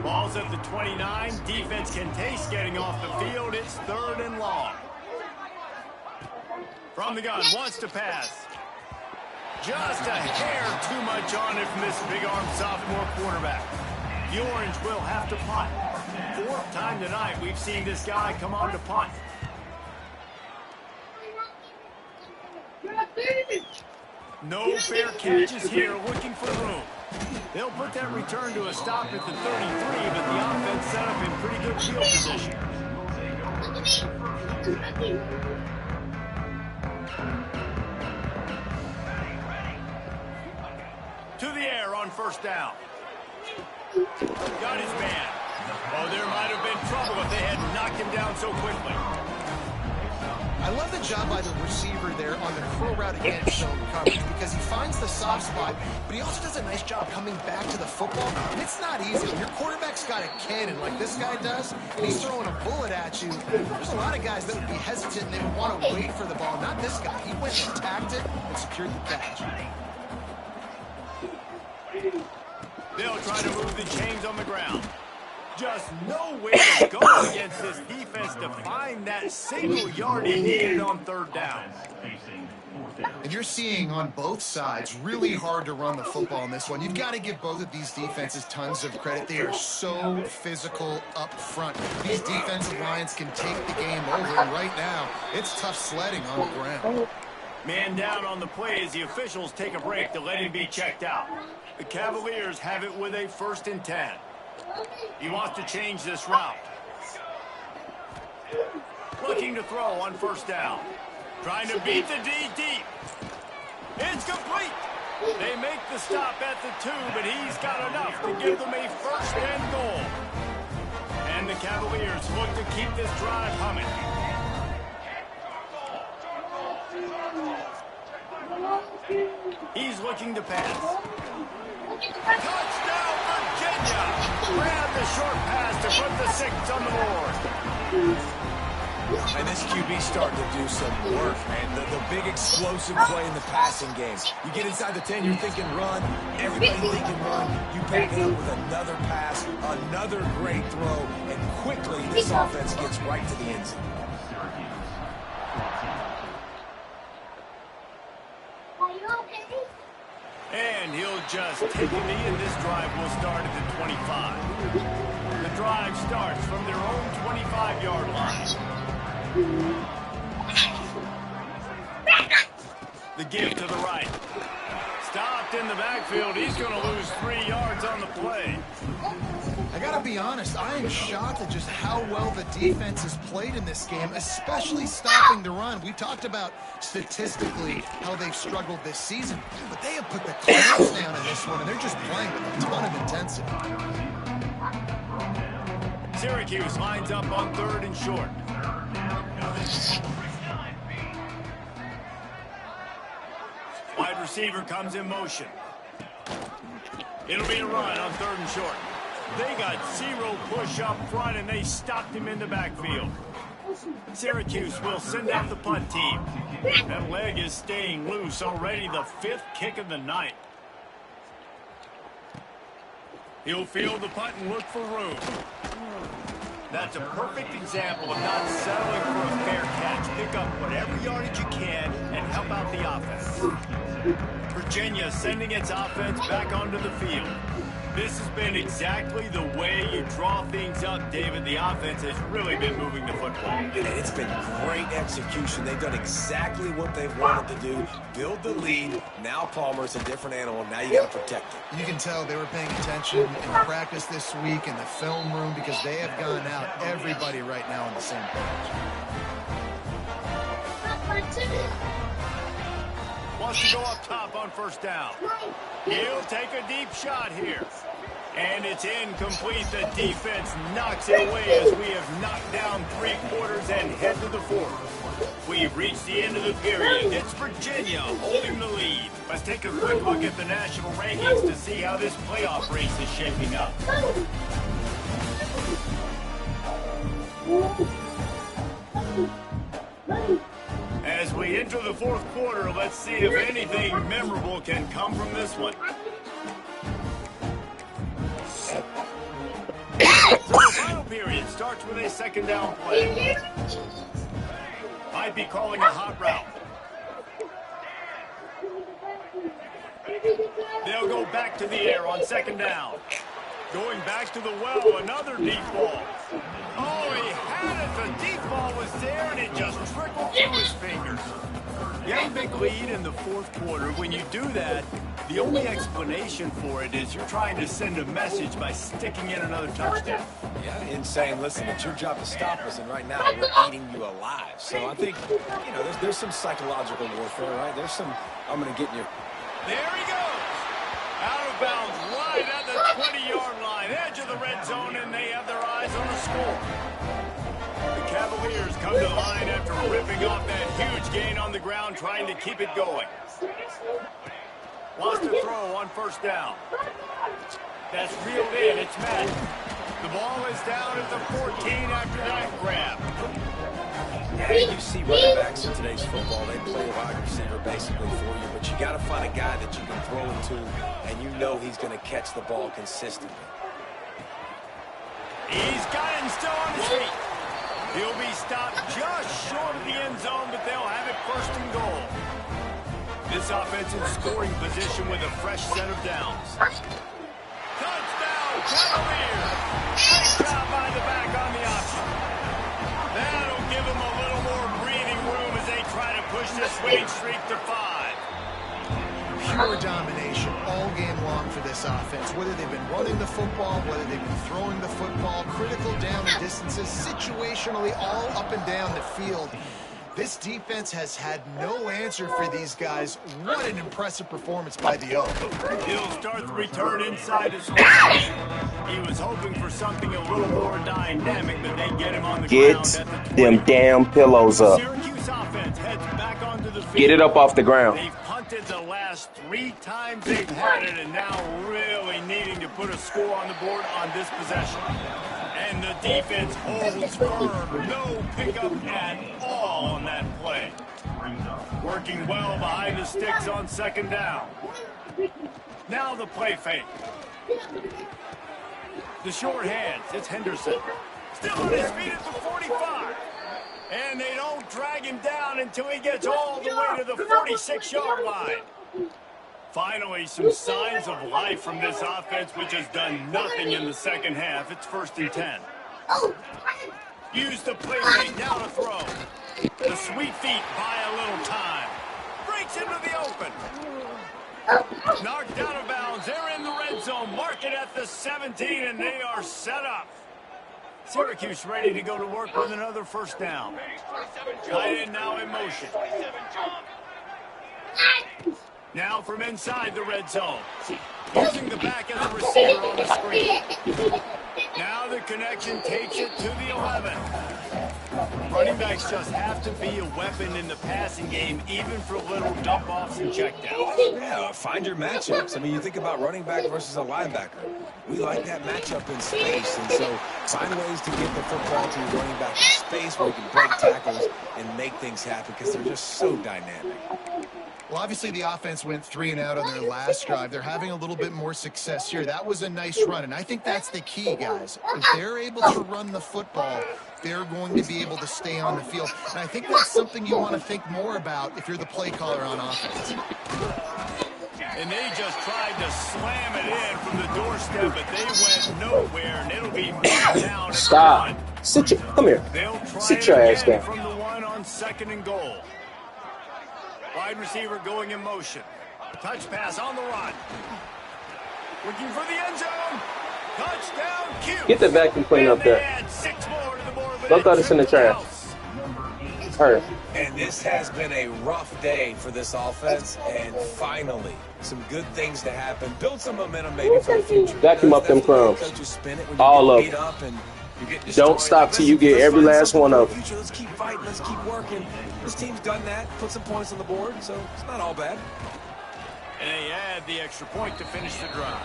Ball's at the 29. Defense can taste getting off the field. It's third and long. From the gun, wants to pass. Just a hair too much on it from this big-armed sophomore quarterback. The Orange will have to punt. Fourth time tonight we've seen this guy come on to punt. No fair catches here, looking for room. They'll put that return to a stop at the 33, but the offense set up in pretty good field position. To the air on first down. Got his man. Oh, there might have been trouble if they had knocked him down so quickly. I love the job by the receiver there on the curl route against zone coverage because he finds the soft spot, but he also does a nice job coming back to the football. And it's not easy. When your quarterback's got a cannon like this guy does, and he's throwing a bullet at you, there's a lot of guys that would be hesitant and they would want to wait for the ball. Not this guy. He went and tagged it and secured the catch. They'll trying to move the chains on the ground. Just no way to go against this defense to find that single yard he needed on third down. And you're seeing on both sides really hard to run the football in this one. You've got to give both of these defenses tons of credit. They are so physical up front. These defensive lines can take the game over, and right now, it's tough sledding on the ground. Man down on the play as the officials take a break to let him be checked out. The Cavaliers have it with a 1st and 10. He wants to change this route. Looking to throw on 1st down. Trying to beat the D deep. It's complete. They make the stop at the 2, but he's got enough to give them a 1st and goal. And the Cavaliers look to keep this drive humming. He's looking to pass. Touchdown, Virginia! Grab the short pass to put the 6 on the board. And this QB starting to do some work, man. The big explosive play in the passing game. You get inside the 10, you're thinking run. Everybody thinking run. You back it up with another pass, another great throw, and quickly this offense gets right to the end zone. And he'll just take a knee, and this drive will start at the 25. The drive starts from their own 25-yard line. The give to the right. Stopped in the backfield. He's going to lose 3 yards on the play. I got to be honest, I am shocked at just how well the defense has played in this game, especially stopping the run. We talked about statistically how they've struggled this season, but they have put the clamps down in this one, and they're just playing with a ton of intensity. Syracuse lines up on 3rd and short. Wide receiver comes in motion. It'll be a run on 3rd and short. They got 0 push up front, and they stopped him in the backfield. Syracuse will send out the punt team. That leg is staying loose already, the 5th kick of the night. He'll field the punt and look for room. That's a perfect example of not settling for a fair catch. Pick up whatever yardage you can and help out the offense. Virginia sending its offense back onto the field. This has been exactly the way you draw things up, David. The offense has really been moving the football. And it's been great execution. They've done exactly what they've wanted to do. Build the lead. Now Palmer's a different animal. Now you got to protect it. You can tell they were paying attention in practice this week in the film room because they have gone out, everybody right now on the same page. Wants to go up top on 1st down. He'll take a deep shot here. And it's incomplete. The defense knocks it away as we have knocked down 3 quarters and head to the 4th. We've reached the end of the period. It's Virginia holding the lead. Let's take a quick look at the national rankings to see how this playoff race is shaping up. As we enter the 4th quarter, let's see if anything memorable can come from this one. So the final period starts with a 2nd down play. Might be calling a hot route. They'll go back to the air on 2nd down. Going back to the well, another deep ball. Oh, he had it. The deep ball was there, and it just trickled through his fingers. You have a big lead in the 4th quarter. When you do that, the only explanation for it is you're trying to send a message by sticking in another touchdown. Yeah, and saying, listen, it's your job to stop us, and right now we're eating you alive. So I think, you know, there's some psychological warfare, right? There's some, I'm going to get you. There he goes. Out of bounds, right at the 20-yard line, edge of the red zone, and they have their eyes on the score. The Cavaliers come to the line after ripping off that huge gain on the ground, trying to keep it going. Wants to throw on 1st down. That's reeled in. It's met. The ball is down at the 14 after that grab. Yeah, you see running backs in today's football, they play a wide receiver basically for you, but you got to find a guy that you can throw it to, and you know he's going to catch the ball consistently. He's got it and still on his feet. He'll be stopped just short of the end zone, but they'll have it first and goal. This offense in scoring position with a fresh set of downs. Touchdown, Cavaliers! Great job by the back on the option. That'll give them a little more breathing room as they try to push this winning streak to 5. Pure domination all game long for this offense. Whether they've been running the football, whether they've been throwing the football, critical down and distances, situationally all up and down the field. This defense has had no answer for these guys. What an impressive performance by the O. He'll start the return inside his line. He was hoping for something a little more dynamic, but they get him on the ground at the 20. Them damn pillows up. Syracuse offense heads back onto the field. Get it up off the ground. They've punted the last 3 times they've had it, and now really needing to put a score on the board on this possession. And the defense holds firm. No pickup at all on that play. Working well behind the sticks on second down. Now the play fake. The short hands. It's Henderson. Still on his feet at the 45. And they don't drag him down until he gets all the way to the 46-yard line. Finally, some signs of life from this offense, which has done nothing in the second half. It's 1st and 10. Use the play fake, now to throw. The sweet feet buy a little time. Breaks into the open. Knocked out of bounds. They're in the red zone. Mark it at the 17, and they are set up. Syracuse ready to go to work with another first down. Tight end now in motion. Now from inside the red zone. Using the back as a receiver on the screen. Now the connection takes it to the 11. Running backs just have to be a weapon in the passing game, even for little dump-offs and checkdowns. Yeah, find your matchups. I mean, you think about running back versus a linebacker. We like that matchup in space, and so find ways to get the football to your running back in space where you can break tackles and make things happen because they're just so dynamic. Well, obviously the offense went 3 and out on their last drive. They're having a little bit more success here. That was a nice run, and I think that's the key, guys. If they're able to run the football, they're going to be able to stay on the field. And I think that's something you want to think more about if you're the play caller on offense. And they just tried to slam it in from the doorstep, but they went nowhere, and it'll be moved down. Stop. Come here. Sit your ass down. From the 1 on 2nd and goal. Wide receiver going in motion. Touch pass on the run. Looking for the end zone. Touchdown, Q. Get the vacuum cleaner up there. 6 more to the board. Don't throw this in the trash. Hurry. And this has been a rough day for this offense, and finally, some good things to happen. Build some momentum maybe for the future. Vacuum up them crumbs. All of them. Don't stop till you get every last one of them. Let's keep fighting. Let's keep working. This team's done that. Put some points on the board, so it's not all bad. And they add the extra point to finish the drive.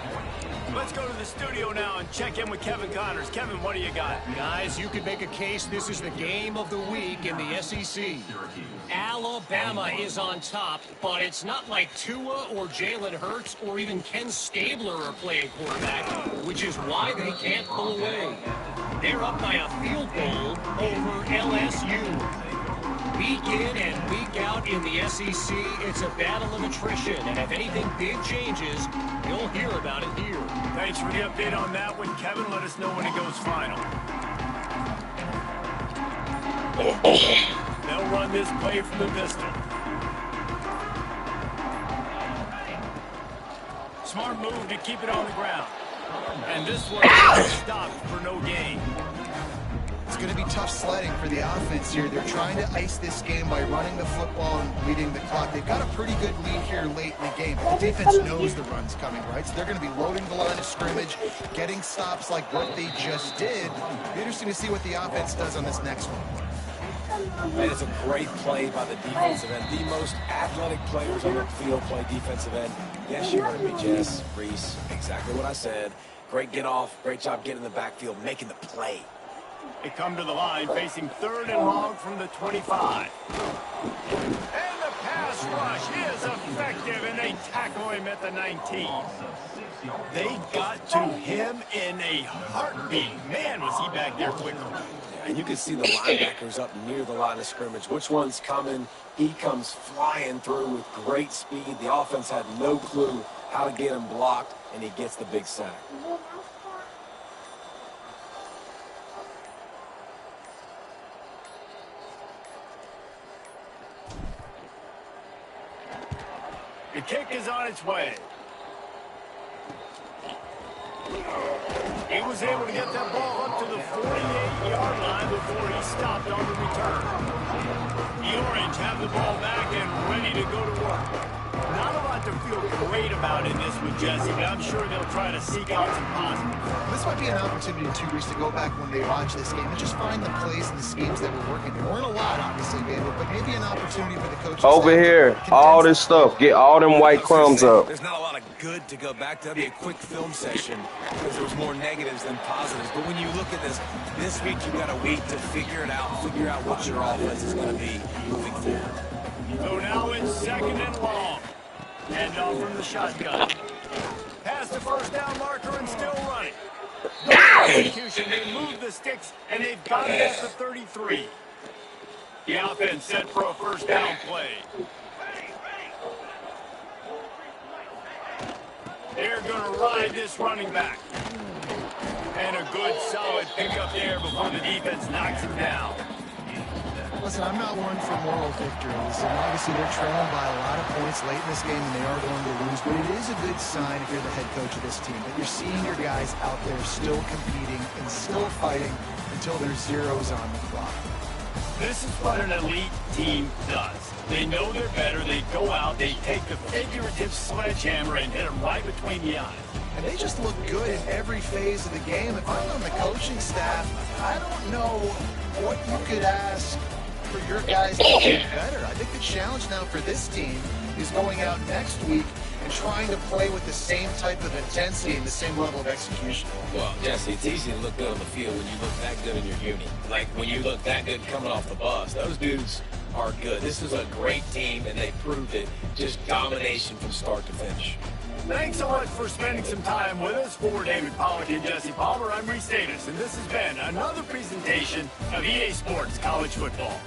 Let's go to the studio now and check in with Kevin Connors. Kevin, what do you got? Guys, you could make a case this is the game of the week in the SEC. Alabama is on top, but it's not like Tua or Jalen Hurts or even Ken Stabler are playing quarterback, which is why they can't pull away. They're up by a field goal over LSU. Week in and week out in the SEC, it's a battle of attrition, and if anything big changes, you'll hear about it here. Thanks for the update on that one, Kevin. Let us know when it goes final. They'll run this play from the pistol. Smart move to keep it on the ground. And this one is stopped for no gain. It's going to be tough sledding for the offense here. They're trying to ice this game by running the football and leading the clock. They've got a pretty good lead here late in the game. But the defense knows the run's coming, right? So they're going to be loading the line of scrimmage, getting stops like what they just did. It'll be interesting to see what the offense does on this next one. And it's a great play by the defensive end. The most athletic players on the field play defensive end. Yes, you heard me, Jess, Reese. Exactly what I said. Great get off. Great job getting in the backfield, making the play. They come to the line facing 3rd and long from the 25. And the pass rush is effective, and they tackle him at the 19. They got to him in a heartbeat. Man, was he back there quickly. And you can see the linebackers up near the line of scrimmage. Which one's coming? He comes flying through with great speed. The offense had no clue how to get him blocked, and he gets the big sack. The kick is on its way. He was able to get that ball up to the 48-yard line before he stopped on the return. The Orange have the ball back and ready to go to work. Not a lot to feel great about in this with Jesse, but I'm sure they'll try to seek out some positives. This might be an opportunity, too, Reese, to go back when they watch this game and just find the plays and the schemes that were working. There weren't a lot, obviously, David, but maybe an opportunity for the coach. Over here, all this stuff. Get all them white crumbs up. There's not a lot of good to go back to. That'd be a quick film session because there was more negatives than positives. But when you look at this week, you got a week to figure it out, figure out what your offense is going to be moving forward. So now it's 2nd and long. Hand off from the shotgun. Pass the first down marker and still running. Execution, they move the sticks, and they've got it at the 33. The offense set for a first down play. They're going to ride this running back. And a good, solid pickup there before the defense knocks him down. Listen, I'm not one for moral victories, and obviously they're trailing by a lot of points late in this game, and they are going to lose, but it is a good sign if you're the head coach of this team, that you're seeing your guys out there still competing and still fighting until there's zeros on the clock. This is what an elite team does. They know they're better, they go out, they take the figurative sledgehammer and hit them right between the eyes. And they just look good in every phase of the game. If I'm on the coaching staff, I don't know what you could ask for your guys to get better. I think the challenge now for this team is going out next week and trying to play with the same type of intensity and the same level of execution. Well, Jesse, it's easy to look good on the field when you look that good in your uni. Like when you look that good coming off the bus. Those dudes are good. This is a great team, and they proved it. Just domination from start to finish. Thanks so much for spending some time with us. For David Pollack and Jesse Palmer, I'm Reese Davis, and this has been another presentation of EA Sports College Football.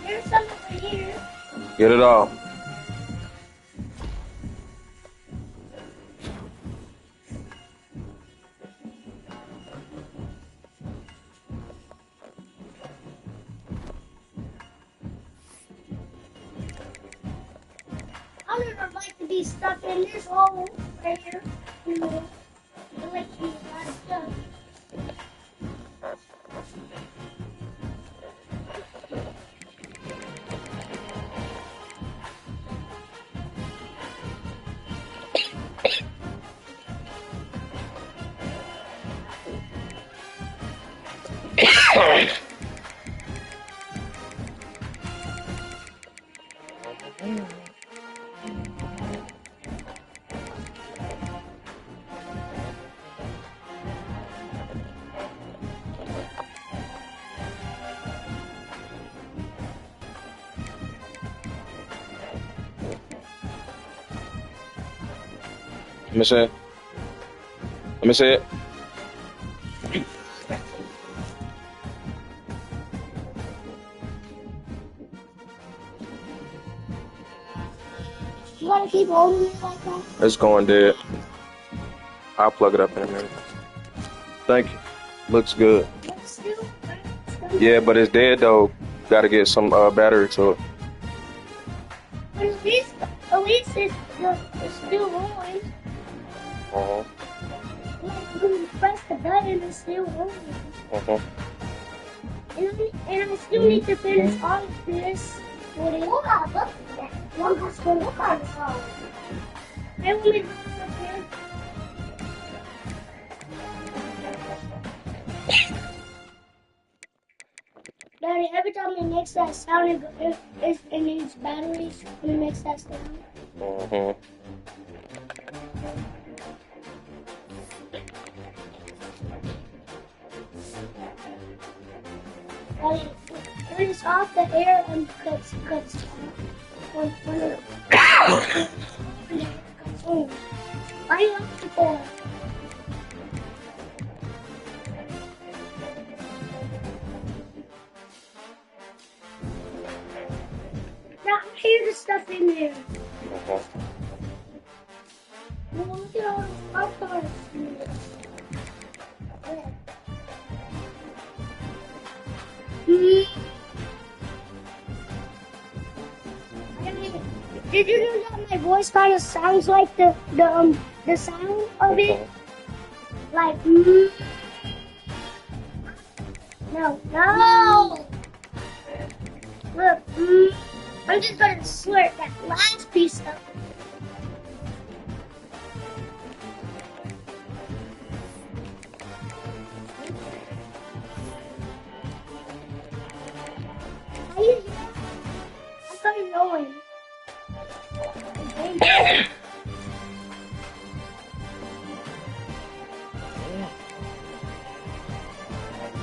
There's some over here. Get it all. I never like to be stuck in this hole right here. I like to be not stuck. Let me see it. Let me see it. You gotta keep holding it like that. It's going dead. I'll plug it up in a minute. Thank you. Looks good. But still, Yeah, but it's dead though. Got to get some battery to it. at least it's still on. Uh-huh. When you press the button, it's still on. Uh-huh. And I still need to finish all of this. Daddy, every time it makes that sound, it needs batteries when it makes that sound. Mm-hmm. Daddy, turns off the air and cuts when it cuts on. Why are you off the air? Now, here's the stuff in there. Mm-hmm. Well, look at all the pop tarts in there. Did you know that my voice kind of sounds like the sound of it? Like No. Look, I'm just gonna slurp that last piece up. How you doing? I'm kind of knowing.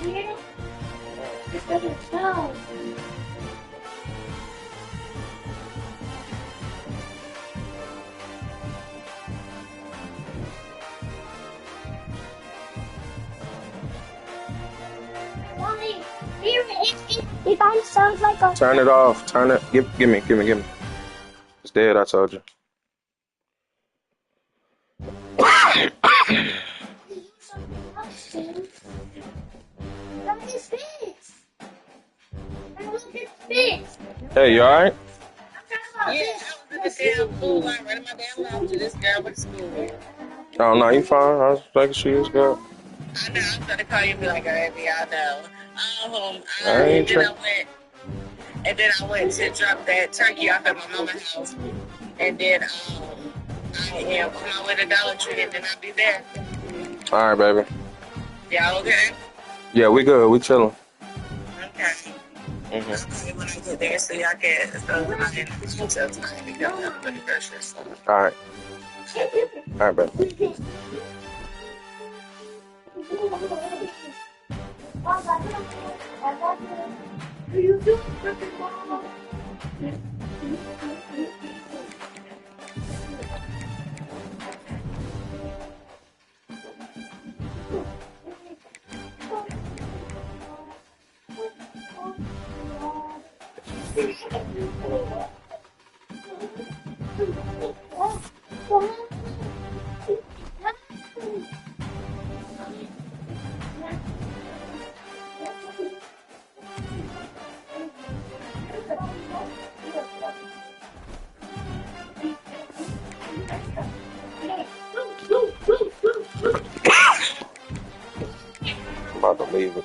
Yeah. Just let it go. It kind of sounds like a... Turn it off. Turn it. Give me. It's dead, I told you. Hey, you alright? Yeah, I was in the damn pool. I ran my damn mouth to this girl with school. Oh, no, you fine. I was making sure you was good. I know, I'm trying to call you, be like, baby, I know. And then I went to drop that turkey off at my mama's house. And then I am on my way to Dollar Tree, and then I'll be there. Alright, baby. Y'all okay? Yeah, we good. We chilling. Okay. Mm-hmm. When I get there, so y'all can, so when I get to the hotel tonight, we go up for the groceries. Alright. Alright, baby. I'm about to leave it.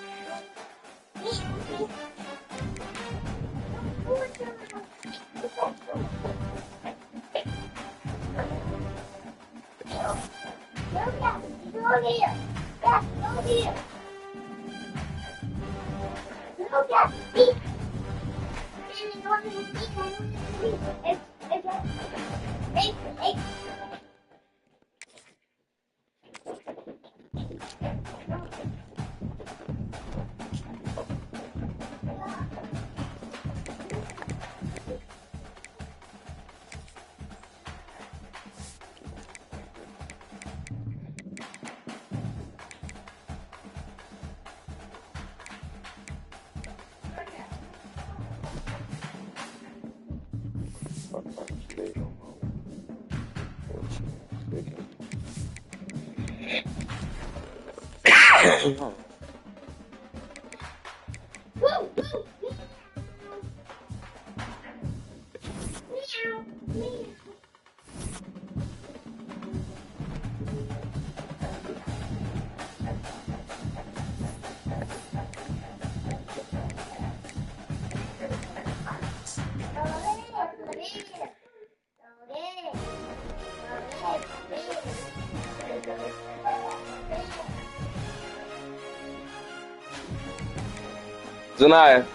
Zanaya,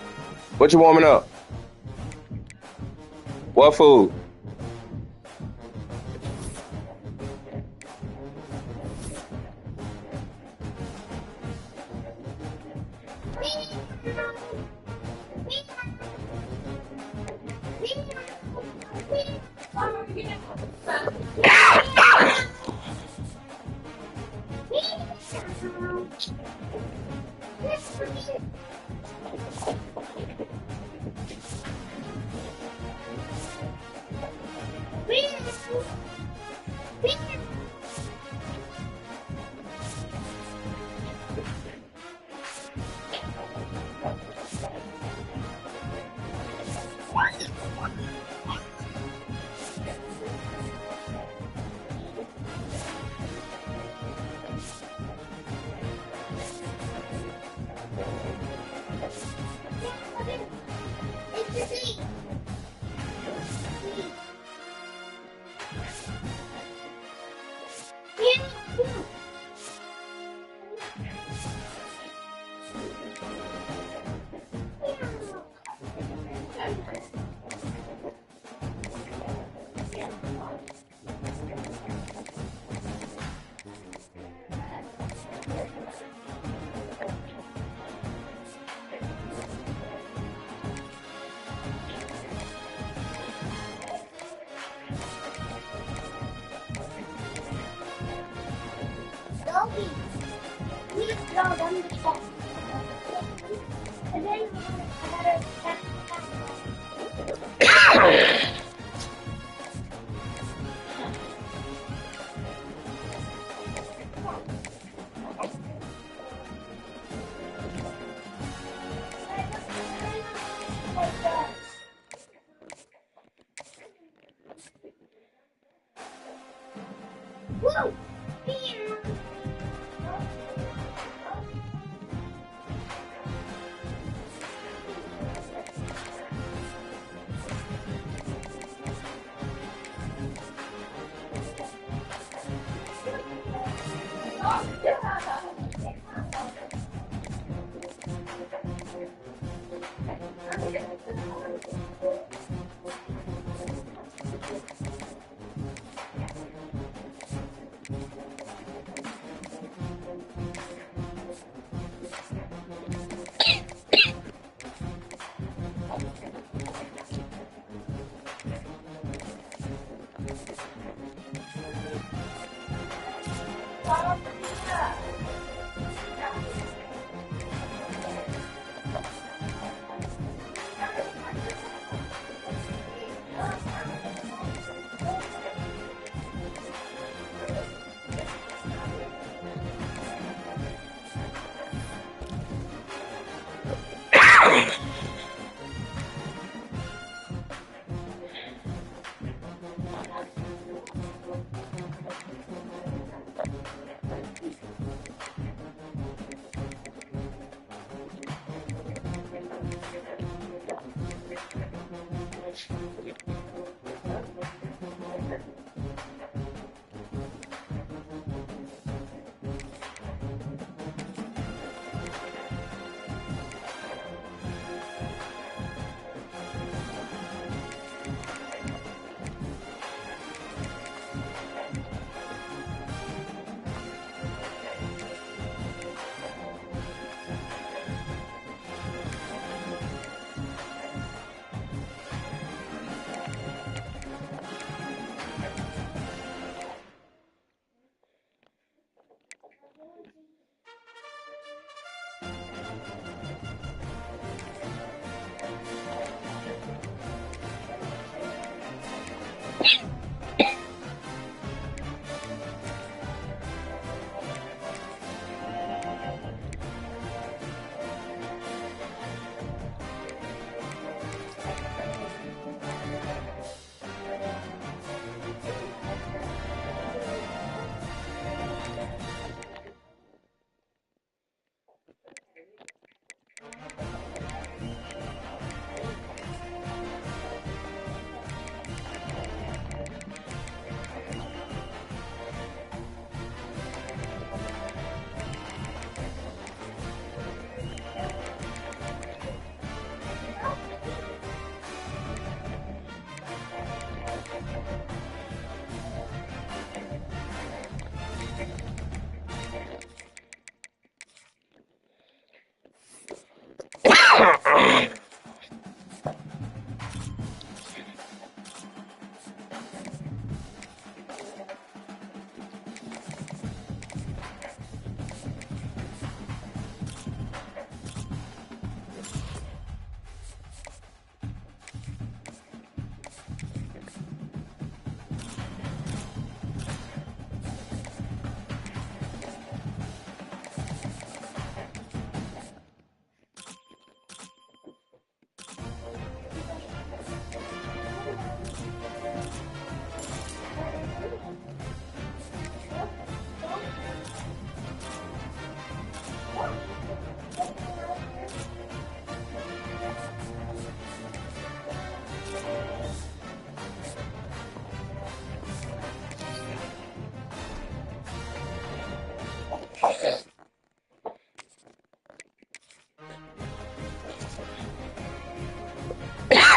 what you warming up? What food?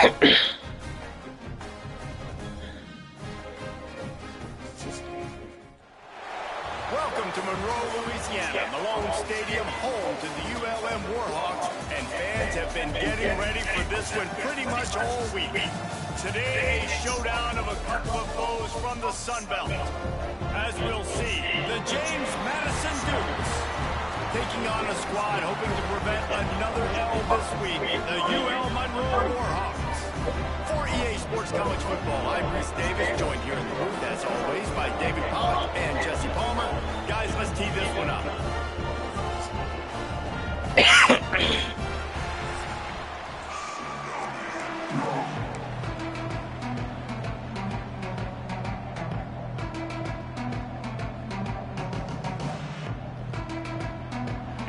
Welcome to Monroe, Louisiana, Malone Stadium, home to the ULM Warhawks, and fans have been getting ready for this one pretty much all week. Today, a showdown of a couple of foes from the Sun Belt. As we'll see, the James Madison Dukes taking on a squad hoping to prevent another L this week, the UL Monroe Warhawks. For EA Sports College Football, I'm Chris Davis, joined here in the booth, as always, by David Pollack and Jesse Palmer. Guys, let's tee this one up.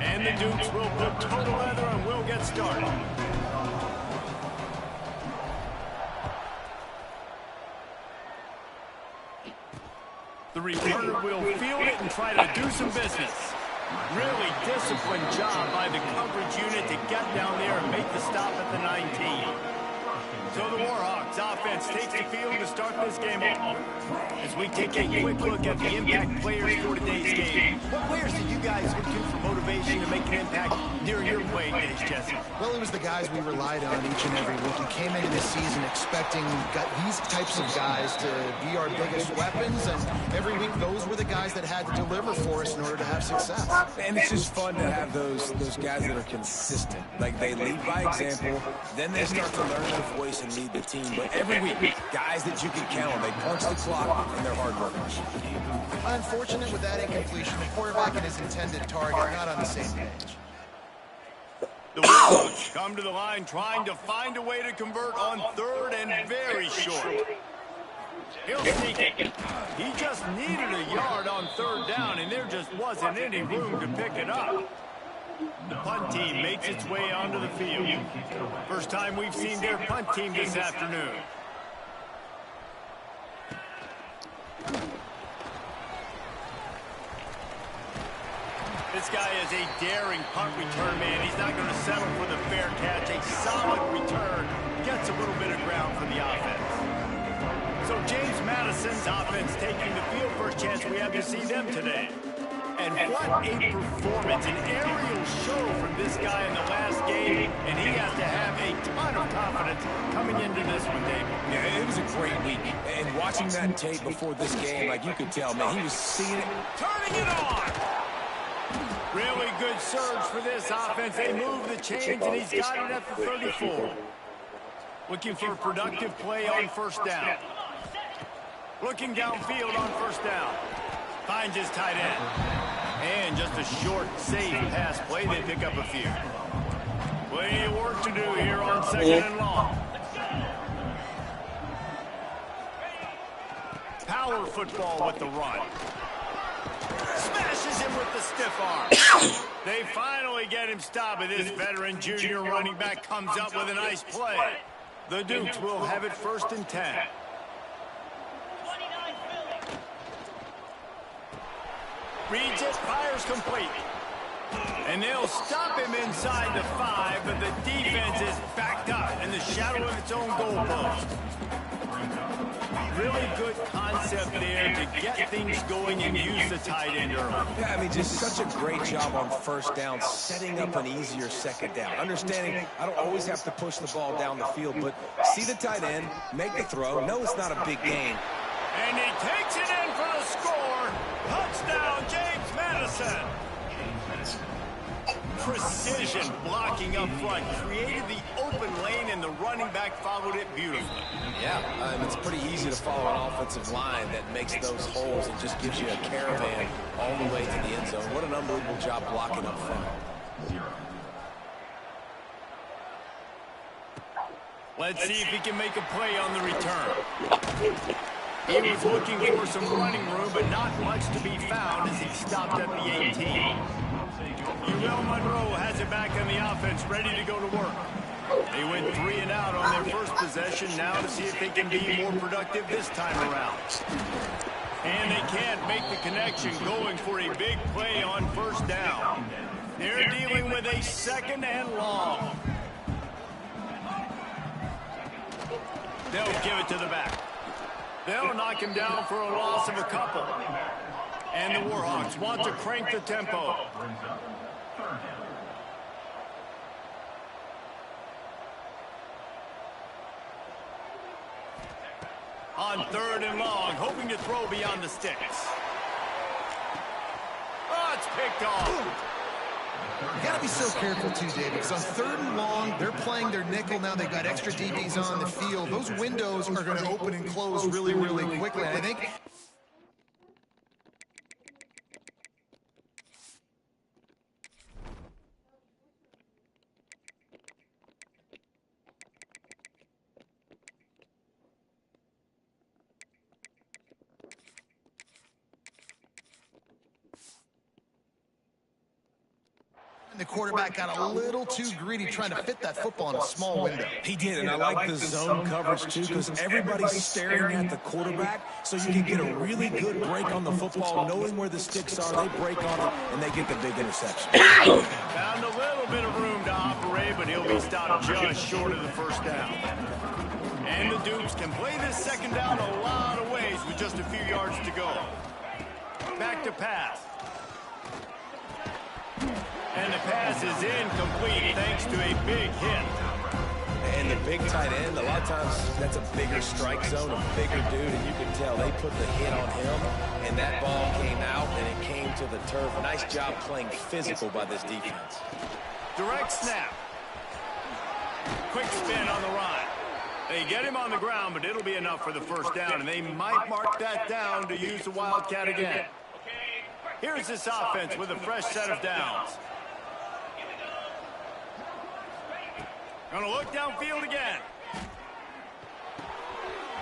And the Dukes will put total leather and we'll get started. The returner will field it and try to do some business. Really disciplined job by the coverage unit to get down there and make the stop at the 19. So the Warhawks offense takes the field to start this game off. As we take a quick look at the impact players for today's game, what players did you guys look to for motivation to make an impact during your playing days, Jesse? Well, it was the guys we relied on each and every week. We came into this season expecting these types of guys to be our biggest weapons, and every week those were the guys that had to deliver for us in order to have success. And it's just fun to have those guys that are consistent. Like, they lead by example, then they start to learn their voice and lead the team. But every week, guys that you can count on, they punch the clock and they're hard workers. Unfortunate with that incompletion, the quarterback and his intended target are not on the same page. The Warhawks come to the line trying to find a way to convert on third and very short. He'll sneak it. He just needed a yard on third down, and there just wasn't any room to pick it up. The punt team makes its way onto the field. First time we've seen their punt team this afternoon. This guy is a daring punt return man. He's not going to settle for the fair catch. A solid return. Gets a little bit of ground for the offense. So James Madison's offense taking the field. First chance we have to see them today. And what a performance, an aerial show from this guy in the last game, and he has to have a ton of confidence coming into this one, Dave. Yeah, it was a great week. And watching that tape before this game, like, you could tell, man, he was seeing it, turning it on. Really good surge for this offense. They move the chains, and he's got it at the 34. Looking for a productive play on first down. Looking downfield on first down. Finds his tight end. And just a short, safe pass play. They pick up a few. Plenty of work to do here on second and long. Power football with the run. Smashes him with the stiff arm. They finally get him stopped, but this veteran junior running back comes up with a nice play. The Dukes will have it 1st and 10. Reads it, fires complete. And they'll stop him inside the 5, but the defense is backed up in the shadow of its own goalpost. Really good concept there to get things going and use the tight end early. Yeah, I mean, just such a great job on first down, setting up an easier second down. Understanding I don't always have to push the ball down the field, but see the tight end, make the throw. No, it's not a big gain. And he takes it in for the score. Touchdown, James Madison. Precision blocking up front. Created the open lane, and the running back followed it beautifully. Yeah, it's pretty easy to follow an offensive line that makes those holes and just gives you a caravan all the way to the end zone. What an unbelievable job blocking up front. Let's see if he can make a play on the return. He was looking for some running room, but not much to be found as he stopped at the 18. UL Monroe has it back on the offense, ready to go to work. They went 3 and out on their first possession, now to see if they can be more productive this time around. And they can't make the connection, going for a big play on first down. They're dealing with a 2nd and long. They'll give it to the back. They'll knock him down for a loss of a couple. And the Warhawks want to crank the tempo. On 3rd and long, hoping to throw beyond the sticks. Oh, it's picked off. You got to be so careful, too, David, because on 3rd and long, they're playing their nickel now. They've got extra DBs on the field. Those windows are going to open and close really, really quickly. And I think... The quarterback got a little too greedy trying to fit that football in a small window. He did, and I like the zone coverage, too, because everybody's staring at the quarterback, so you can get a really good break on the football, knowing where the sticks are. They break on it, and they get the big interception. Found a little bit of room to operate, but he'll be stopped just short of the first down. And the Dukes can play this second down a lot of ways with just a few yards to go. Back to pass. And the pass is incomplete thanks to a big hit. And the big tight end, a lot of times that's a bigger strike zone, a bigger dude, and you can tell they put the hit on him, and that ball came out, and it came to the turf. Nice job playing physical by this defense. Direct snap. Quick spin on the run. They get him on the ground, but it'll be enough for the first down, and they might mark that down to use the Wildcat again. Here's this offense with a fresh set of downs. Gonna look downfield again.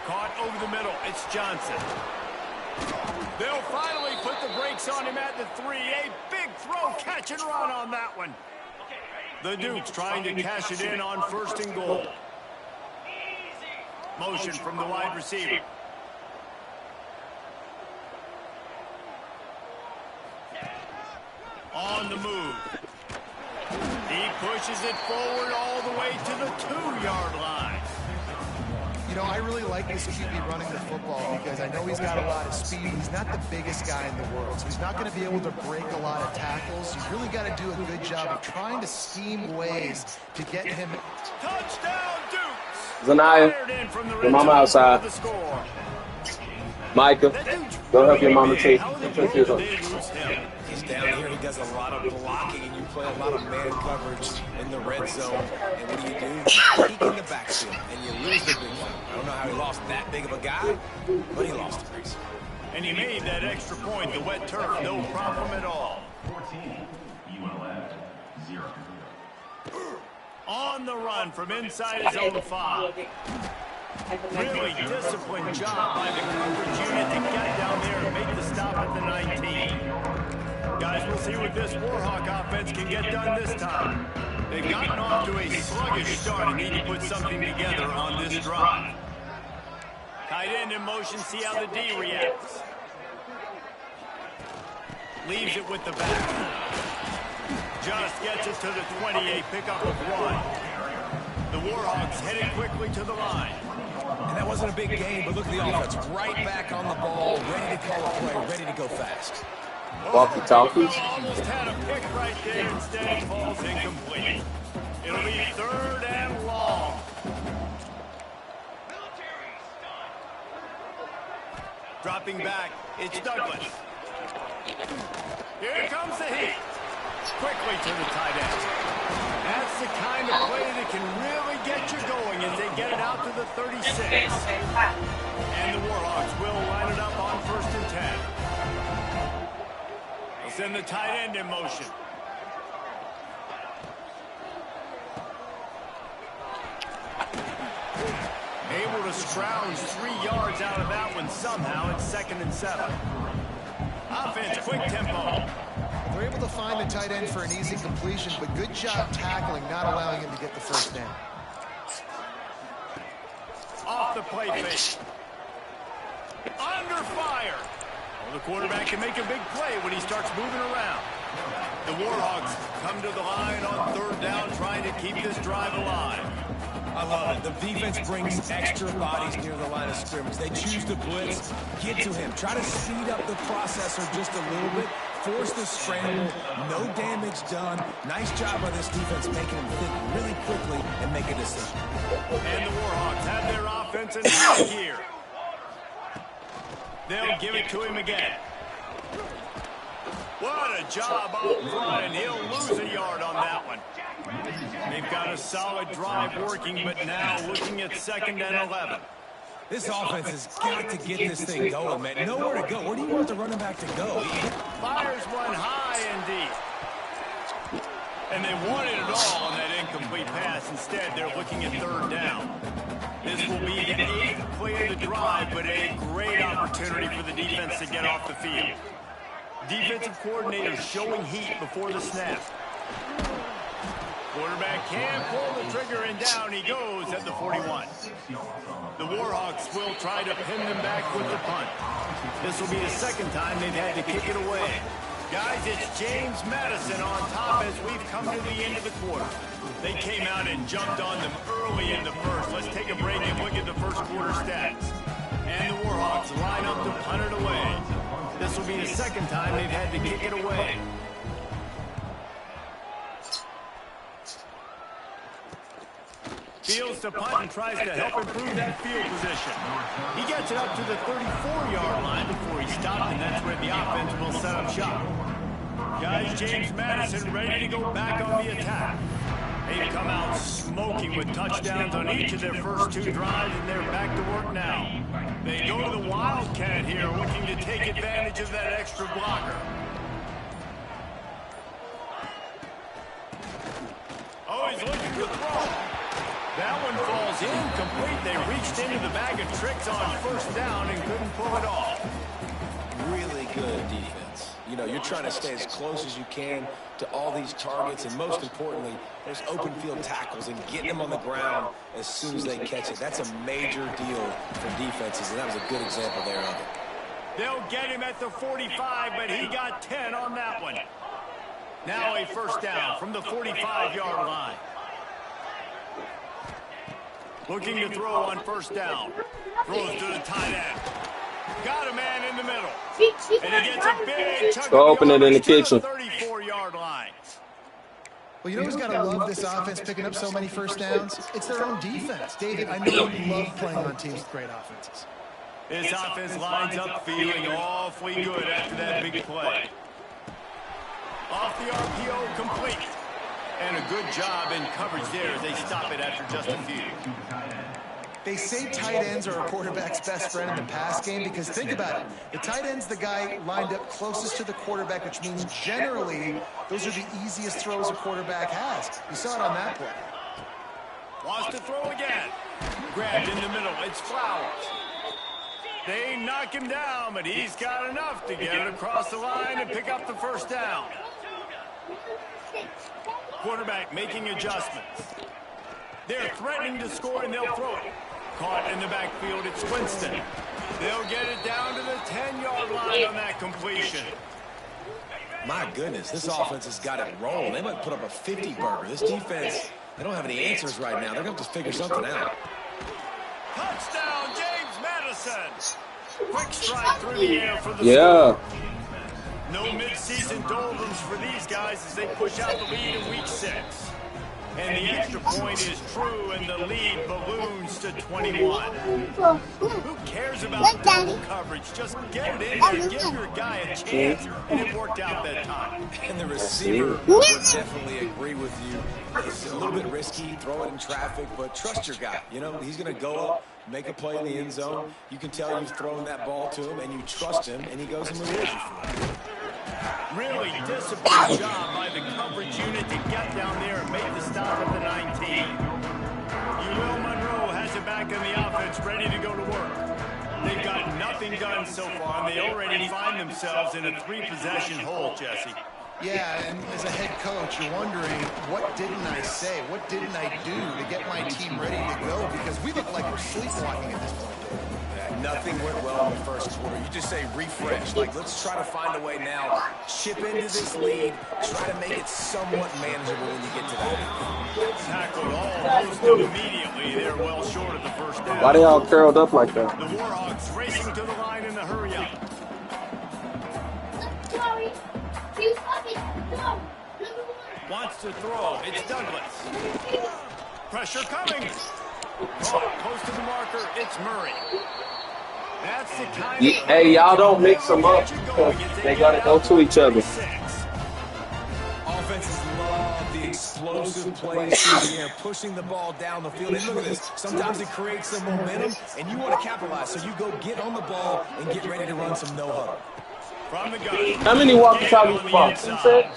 Caught over the middle. It's Johnson. They'll finally put the brakes on him at the 3. A big throw, catch and run on that one. The Dukes trying to cash it in on 1st and goal. Motion from the wide receiver. On the move. He pushes it forward all the way to the 2-yard line. You know, I really like this QB running the football because I know he's got a lot of speed. He's not the biggest guy in the world, so he's not going to be able to break a lot of tackles. You really got to do a good job of trying to scheme ways to get him. Touchdown, Dukes! Zanaya, your mama outside. Micah, go help your mama too. He's down here, he does a lot of blocking, and you play a lot of man coverage in the red zone. And what do? You peek in the backfield, and you lose the big one. I don't know how he lost that big of a guy, but he lost it. And he made that extra point, the wet turf, no problem at all. 14, ULF, 0. On the run from inside his own 5. Really disciplined job by the coverage unit to get down there and make the stop at the 19. Guys, we'll see what this Warhawk offense can get done this time. They've gotten off to a sluggish start and need to put something together on this drive. Tight end in motion, see how the D reacts. Leaves it with the back. Just gets it to the 28, pickup of 1. The Warhawks headed quickly to the line. And that wasn't a big game, but look at the offense. Right back on the ball, ready to call a play, ready to go fast. Walkie-talkies. Almost had a pick right there. Instead, it falls incomplete. It'll be 3rd and long. Dropping back, it's Douglas. Here comes the heat. Quickly to the tight end. That's the kind of play that can really get you going as they get it out to the 36. And the Warhawks will line it up on 1st and 10. They'll send the tight end in motion. Able to scrounge 3 yards out of that one somehow. It's 2nd and 7. Offense, quick tempo. They're able to find the tight end for an easy completion, but good job tackling, not allowing him to get the first down. Off the play fake. Under fire. Well, the quarterback can make a big play when he starts moving around. The Warhawks come to the line on 3rd down, trying to keep this drive alive. I love it. The defense brings extra bodies near the line of scrimmage. They choose to blitz, get to him, try to speed up the processor just a little bit, force the scramble, no damage done. Nice job by this defense making him think really quickly and make a decision. And the Warhawks have their offense in high gear. They'll give it to him again. What a job up front, and he'll lose a yard on that one. They've got a solid drive working, but now looking at 2nd and 11. This offense has got to get this thing going, man. Nowhere to go. Where do you want the running back to go? Fires one high and deep. And they wanted it all on that incomplete pass. Instead, they're looking at 3rd down. This will be the 8th play of the drive, but a great opportunity for the defense to get off the field. Defensive coordinator showing heat before the snap. Quarterback can pull the trigger, and down he goes at the 41. The Warhawks will try to pin them back with the punt. This will be the 2nd time they've had to kick it away. Guys, it's James Madison on top as we've come to the end of the quarter. They came out and jumped on them early in the first. Let's take a break and look at the first quarter stats. And the Warhawks line up to punt it away. This will be the 2nd time they've had to kick it away. Fields to punt and tries to help improve that field position. He gets it up to the 34-yard line before he stopped, and that's where the offense will set up shop. Guys, James Madison ready to go back on the attack. They've come out smoking with touchdowns on each of their first 2 drives, and they're back to work now. They go to the Wildcat here, looking to take advantage of that extra blocker. Oh, he's looking to throw. That one falls incomplete. They reached into the bag of tricks on 1st down and couldn't pull it off. Really good defense. You know, you're trying to stay as close as you can to all these targets, and most importantly, those open field tackles and getting them on the ground as soon as they catch it. That's a major deal for defenses, and that was a good example there of it. They'll get him at the 45, but he got 10 on that one. Now a 1st down from the 45-yard line. Looking to throw on 1st down. Throws to the tight end. Got a man in the middle. And he gets a big chunk of open it in the kitchen. 34-yard line. Well, you know who's got to love this offense picking up so many 1st downs? It's their own defense. David, I know you love playing on teams with great offenses. This offense lines up feeling awfully good after that big play. Off the RPO, complete. And a good job in coverage there as they stop it after just a few. They say tight ends are a quarterback's best friend in the pass game because think about it. The tight end's the guy lined up closest to the quarterback, which means generally those are the easiest throws a quarterback has. You saw it on that play. Wants to throw again. Grabbed in the middle. It's Flowers. They knock him down, but he's got enough to get it across the line and pick up the 1st down. Quarterback making adjustments. They're threatening to score, and they'll throw it. Caught in the backfield, it's Winston. They'll get it down to the 10-yard line on that completion. My goodness, this offense has got it rolling. They might put up a 50-burger. This defense, they don't have any answers right now. They're going to have to figure something out. Touchdown, James Madison. Quick strike through the air for the Yeah. score. No mid-season doldrums for these guys as they push out the lead in week 6. And the extra point is true, and the lead balloons to 21. Who cares about double coverage? Just get it in there, give your guy a chance, and it worked out that time. And the receiver would definitely agree with you. It's a little bit risky, throw it in traffic, but trust your guy. You know, he's going to go up, make a play in the end zone. You can tell you've thrown that ball to him, and you trust him, and he goes and rewards you for it. Really disciplined job by the coverage unit to get down there and make the stop at the 19. Will Monroe has it back in the offense, ready to go to work. They've got nothing done so far, and they already find themselves in a 3-possession hole, Jesse. Yeah, and as a head coach, you're wondering, what didn't I say? What didn't I do to get my team ready to go? Because we look like we're sleepwalking at this point. nothing went well in the first quarter, you just say refresh. Like, let's try to find a way now, chip into this lead, try to make it somewhat manageable when you get to that. Tackled almost immediately. They're well short of the first down. Why they all curled up like that? The Warhawks racing to the line in the hurry-up. Wants to throw. It's Douglas. Pressure coming. Caught close to the marker. It's Murray. That's the kind of hey, y'all don't mix them up because they got to go to each other. Offenses love the explosive plays through the air, pushing the ball down the field. And look at this. Sometimes it creates some momentum, and you want to capitalize. So you go get on the ball and get ready to run some no-huddle. From the gun. How many walkie-talkies spots? You said?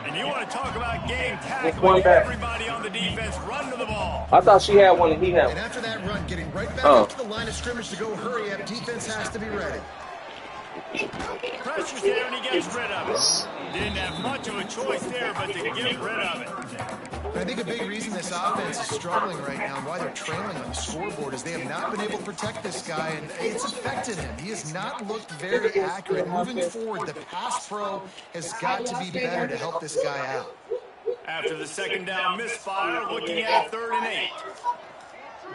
And you want to talk about game tackling, everybody on the defense run to the ball. I thought she had one and he had one. And after that run, getting right back up to the line of scrimmage to go hurry up, defense has to be ready. Pressure's there and he gets rid of it. Didn't have much of a choice there, but to get rid of it. I think a big reason this offense is struggling right now and why they're trailing on the scoreboard is they have not been able to protect this guy, and it's affected him. He has not looked very accurate. Moving forward, the pass pro has got to be better to help this guy out. After the second down misfire, looking at 3rd and 8.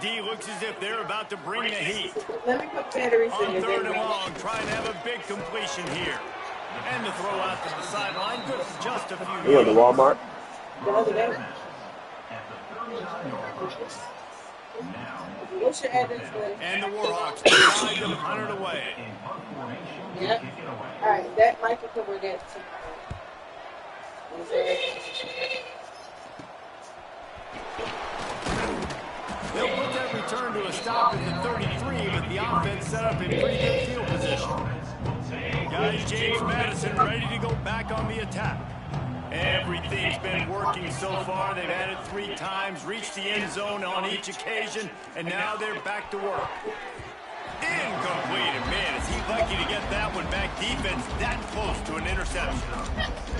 D looks as if they're about to bring the heat. Let me put batteries on in 3rd and long, trying to have a big completion here. And the throw out to the sideline, good for just a few yards. You went to Walmart? The other day. What's your address, buddy? And the Warhawks decide to punt it away. Yep. All right, that might cover that. They'll put that return to a stop at the 33, but the offense set up in pretty good field position. Guys, James Madison ready to go back on the attack. Everything's been working so far. They've had it 3 times, reached the end zone on each occasion, and now they're back to work. Incomplete. And man, is he lucky to get that one back. Defense that close to an interception.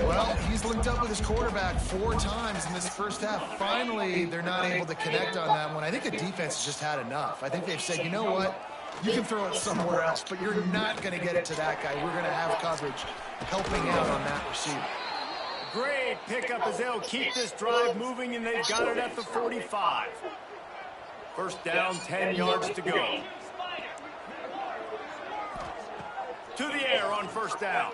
Well, he's linked up with his quarterback 4 times in this first half. Finally, they're not able to connect on that one. I think the defense has just had enough. I think they've said, you know what? You can throw it somewhere else, but you're not going to get it to that guy. We're going to have coverage helping out on that receiver. Great pickup as they'll keep this drive moving, and they've got it at the 45. First down, 10 yards to go. To the air on first down.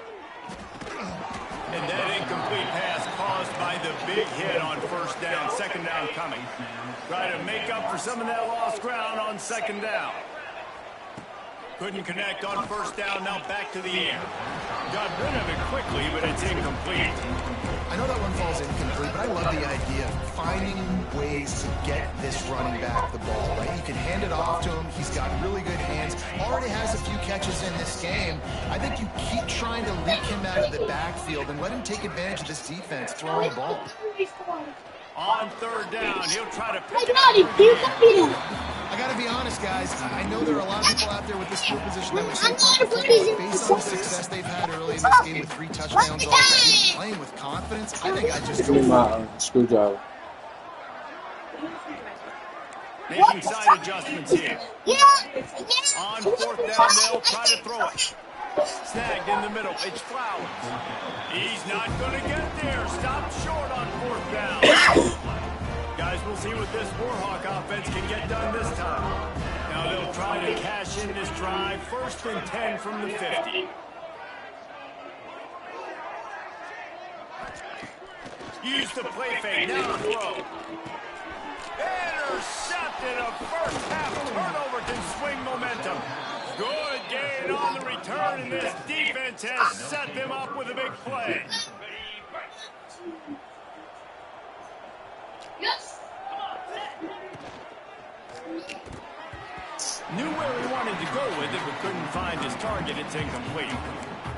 And that incomplete pass caused by the big hit on first down. Second down coming. Try to make up for some of that lost ground on second down. Couldn't connect on first down, now back to the air. Got rid of it quickly, but it's incomplete. I know that one falls incomplete, but I love the idea of finding ways to get this running back the ball, right? You can hand it off to him. He's got really good hands. Already has a few catches in this game. I think you keep trying to leak him out of the backfield and let him take advantage of this defense throwing the ball. On third down, he'll try to pick it up. I got to be honest, guys. I know there are a lot of people out there with this field position that would say based on the success they've had early in this game with 3 touchdowns already, playing with confidence, I think I just go my screwdriver. Making side adjustments here. On fourth down, they'll try to throw it. Snagged in the middle. It's Flowers. He's not going to get there. Stopped short on fourth down. Guys, we'll see what this Warhawk offense can get done this time. Now they'll try to cash in this drive. 1st and 10 from the 50. Use the play fake. Now throw. Intercepted. A first half turnover can swing momentum. Good gain on the return, and this defense has set them up with a big play. Yes. Knew where he wanted to go with it, but couldn't find his target. It's incomplete.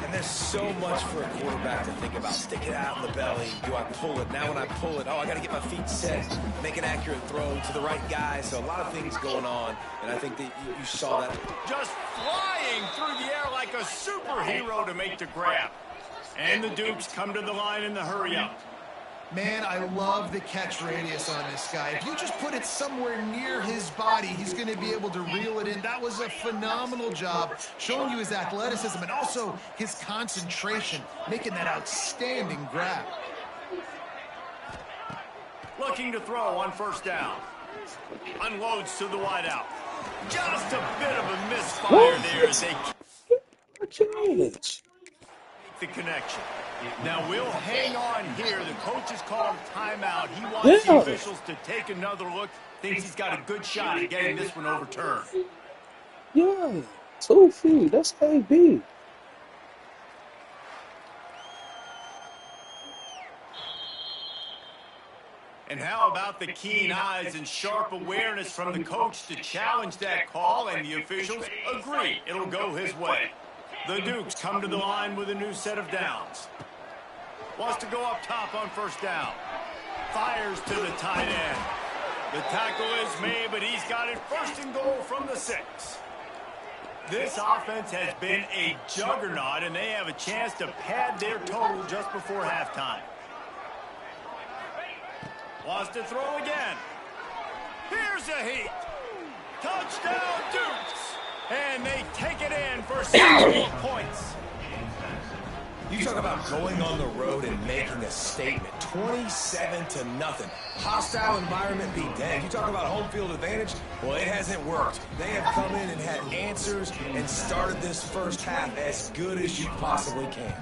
And there's so much for a quarterback to think about. Stick it out in the belly. Do I pull it? Now when I pull it, oh, I got to get my feet set. Make an accurate throw to the right guy. So a lot of things going on, and I think that you saw that. Just flying through the air like a superhero to make the grab. And the Dukes come to the line in the hurry-up. Man, I love the catch radius on this guy. If you just put it somewhere near his body, he's going to be able to reel it in. That was a phenomenal job, showing you his athleticism and also his concentration, making that outstanding grab. Looking to throw on first down. Unloads to the wideout. Just a bit of a misfire there as they make the connection. Now we'll hang on here. The coach has called a timeout. He wants the officials to take another look. Thinks he's got a good shot at getting this one overturned. Yeah, 2 feet. That's KB. And how about the keen eyes and sharp awareness from the coach to challenge that call, and the officials agree it'll go his way. The Dukes come to the line with a new set of downs. Wants to go up top on first down. Fires to the tight end. The tackle is made, but he's got it first and goal from the 6. This offense has been a juggernaut, and they have a chance to pad their total just before halftime. Wants to throw again. Here's a heat. Touchdown Dukes. And they take it in for 6 more points. You talk about going on the road and making a statement. 27-0. Hostile environment be danged. You talk about home field advantage. Well, it hasn't worked. They have come in and had answers and started this first half as good as you possibly can.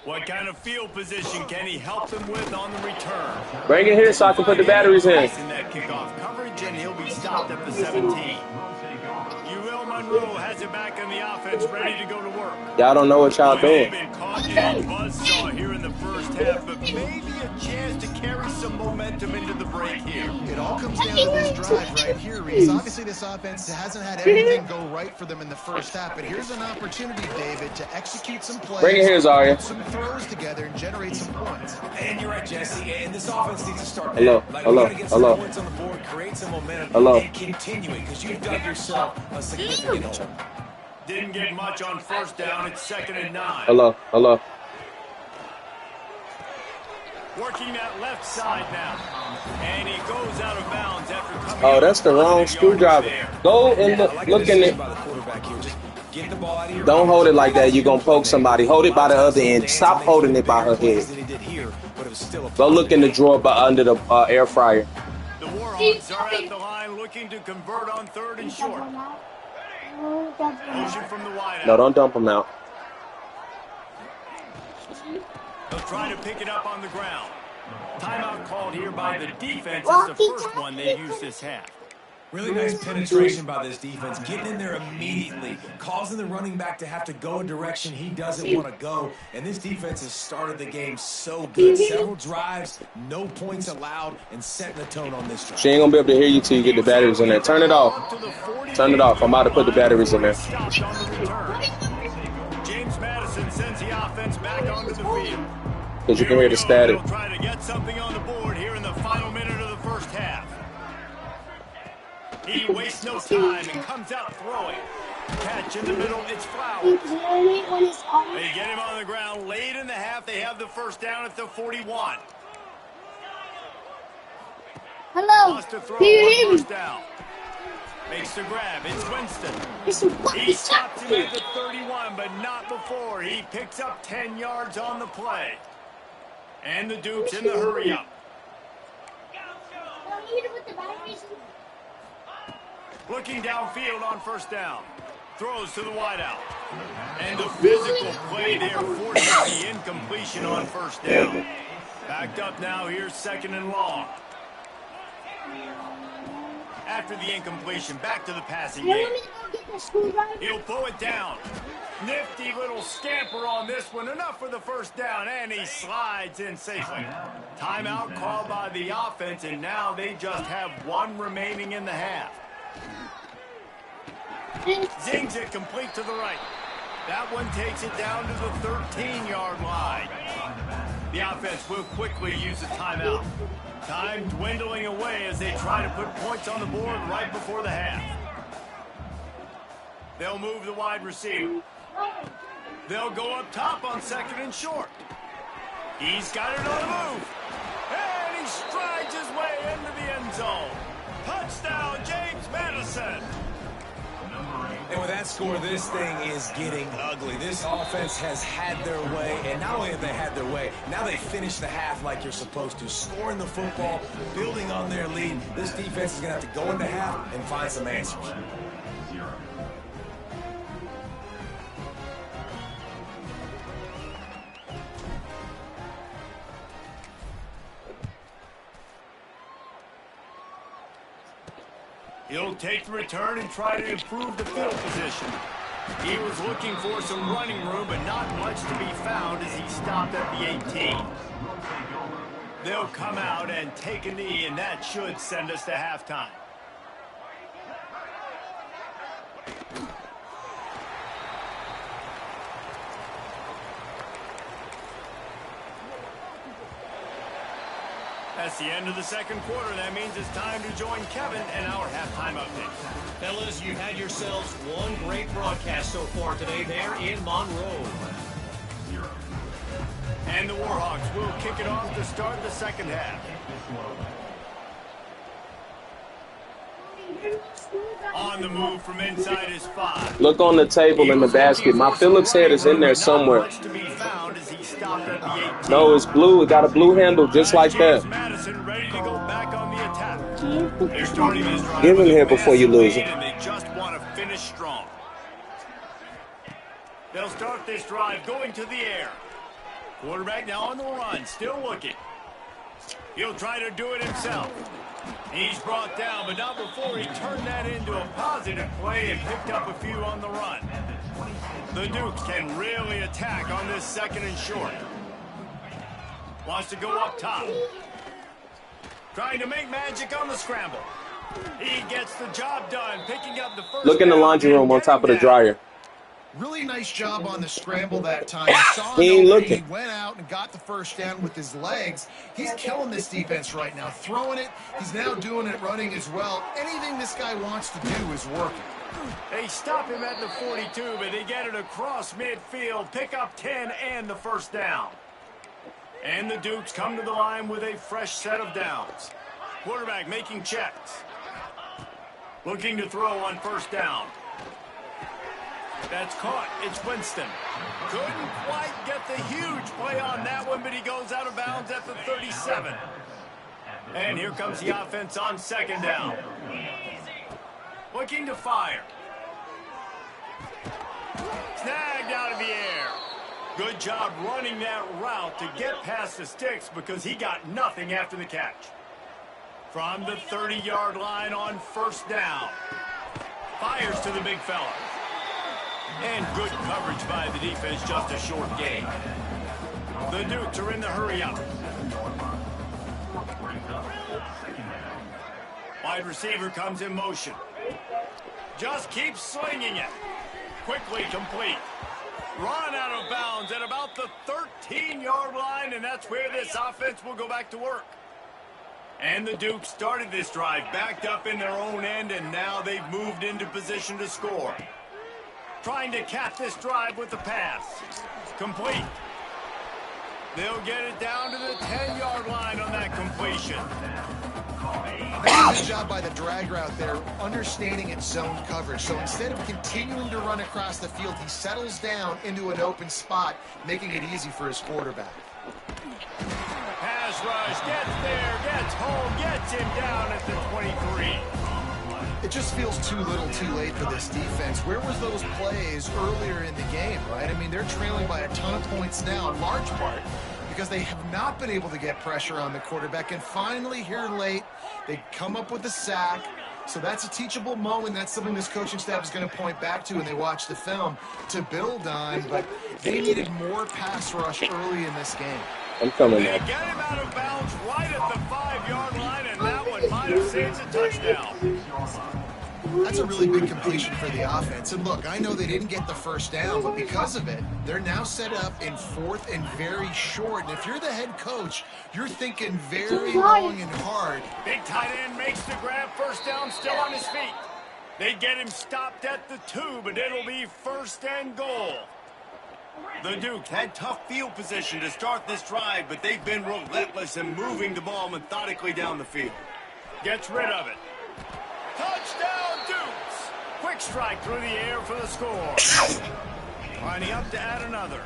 What kind of field position can he help them with on the return? Bring it here so I can put the batteries in. In that kickoff coverage, and he'll be stopped at the 17. Monroe has it back in the offense, ready to go to work. Y'all don't know what y'all doing. Been caught in a buzzsaw here in the first half, but maybe a chance to carry some momentum into the break here. It all comes down to this drive right here, Reese. Obviously, this offense hasn't had everything go right for them in the first half, but here's an opportunity, David, to execute some plays. Bring it here, Zaria. Put some throws together and generate some points. And you're right, Jesse. And this offense needs to start. Hello, hello, hello. Points on the board, create some momentum, hello. And continue it, because you've dug yourself a significant hole. Didn't get much on first down. It's 2nd and 9. Hello, hello. Working that left side now. And he goes out of bounds after coming. Oh, that's the wrong screwdriver. Go and look in it. Don't hold it like that. You're going to poke somebody. Hold it by the other end. Stop holding it by her head. Go look in the drawer under the air fryer. The Warhawks are at the line looking to convert on 3rd and short. Motion from the wide out. No, don't dump them out. They'll try to pick it up on the ground. Timeout called here by the defense. It's the first one they've used this half. Really nice penetration by this defense, getting in there immediately, causing the running back to have to go a direction he doesn't want to go. And this defense has started the game so good. Several drives, no points allowed, and setting the tone on this drive. She ain't going to be able to hear you till you get the batteries in there. Turn it off. Turn it off. I'm about to put the batteries in there. James Madison sends the offense back onto the field. Because you can hear the static. They'll try to get something on the board here in the final minute of the first half. He wastes no time and comes out throwing. Catch in the middle, it's Flowers. They get him on the ground late in the half. They have the first down at the 41. Hello. Wants to throw on first down. Makes the grab. It's Winston. He stops him at the 31, but not before. He picks up 10 yards on the play. And the Dukes in the hurry-up. Looking downfield on first down. Throws to the wideout. And the physical play there forces the incompletion on first down. Backed up now, here's 2nd and long. After the incompletion, back to the passing game. He'll pull it down. Nifty little scamper on this one. Enough for the first down, and he slides in safely. Timeout called by the offense, and now they just have one remaining in the half. Zings it complete to the right. That one takes it down to the 13-yard line. The offense will quickly use a timeout. Time dwindling away as they try to put points on the board right before the half. They'll move the wide receiver. They'll go up top on 2nd and short. He's got it on the move. And he strides his way into the end zone. Touchdown, James Madison. And with that score, this thing is getting ugly. This offense has had their way, and not only have they had their way, now they finish the half like you're supposed to, scoring the football, building on their lead. This defense is going to have to go into half and find some answers. 0. He'll take the return and try to improve the field position. He was looking for some running room, but not much to be found as he stopped at the 18. They'll come out and take a knee, and that should send us to halftime. That's the end of the 2nd quarter. That means it's time to join Kevin and our halftime update. Fellas, you've had yourselves one great broadcast so far today there in Monroe. 0. And the Warhawks will kick it off to start the 2nd half. On the move from inside his 5. Look on the table in the basket. My Phillips head is in there somewhere. No, it's blue. It got a blue handle just like that. Madison ready to go back on the attack. They're starting this drive. Give him here before you lose it. And they just want to finish strong. They'll start this drive going to the air. Quarterback now on the run, still looking. He'll try to do it himself. He's brought down, but not before he turned that into a positive play and picked up a few on the run. The Dukes can really attack on this 2nd and short. Wants to go up top. Trying to make magic on the scramble. He gets the job done, picking up the first. Look in the laundry room on top of the dryer. Really nice job on the scramble that time. He ain't looking. He went out and got the first down with his legs. He's killing this defense right now, throwing it. He's now doing it running as well. Anything this guy wants to do is working. They stop him at the 42, but they get it across midfield, pick up 10 and the first down. And the Dukes come to the line with a fresh set of downs. Quarterback making checks. Looking to throw on 1st down. That's caught. It's Winston. Couldn't quite get the huge play on that one, but he goes out of bounds at the 37. And here comes the offense on 2nd down. Looking to fire. Snagged out of the air. Good job running that route to get past the sticks because he got nothing after the catch. From the 30-yard line on 1st down. Fires to the big fella. And good coverage by the defense, just a short gain. The Dukes are in the hurry up. Wide receiver comes in motion. Just keeps slinging it. Quickly complete. Run out of bounds at about the 13-yard line, and that's where this offense will go back to work. And the Dukes started this drive backed up in their own end, and now they've moved into position to score. Trying to cap this drive with the pass. Complete. They'll get it down to the 10-yard line on that completion. Good job by the drag route there, understanding its zone coverage. So instead of continuing to run across the field, he settles down into an open spot, making it easy for his quarterback. Pass rush, gets there, gets home, gets him down at the 23. It just feels too little too late for this defense. Where was those plays earlier in the game, right? I mean, they're trailing by a ton of points now, in large part because they have not been able to get pressure on the quarterback. And finally, here late, they come up with a sack. So that's a teachable moment. That's something this coaching staff is going to point back to when they watch the film to build on. But they needed more pass rush early in this game. I'm coming They back. get him out of bounds right at the 5-yard line, and that one might have saved a touchdown. That's a really big completion for the offense. And look, I know they didn't get the first down, but because of it, they're now set up in 4th and very short. And if you're the head coach, you're thinking very long and hard. Big tight end makes the grab, first down, still on his feet. They get him stopped at the 2, but it'll be 1st and goal. The Duke had tough field position to start this drive, but they've been relentless in moving the ball methodically down the field. Gets rid of it. Touchdown, Dukes! Quick strike through the air for the score. Lining up to add another.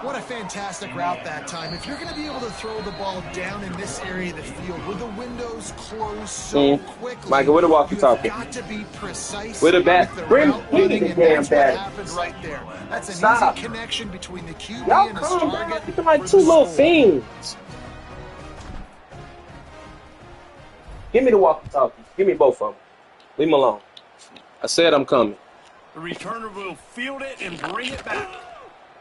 What a fantastic route that time. If you're going to be able to throw the ball down in this area of the field where the windows close so quickly, Michael, where the walkie-talkie? you've got to be precise With a bat. with the Bring route me running, the and damn that's what bat. happened right there. That's an Stop. easy connection between the QB Y'all and his calm down. target. Look at my for two the little score. fiends. Give me the walkie-talkie. Give me both of them. Leave them alone. I said I'm coming. The returner will field it and bring it back.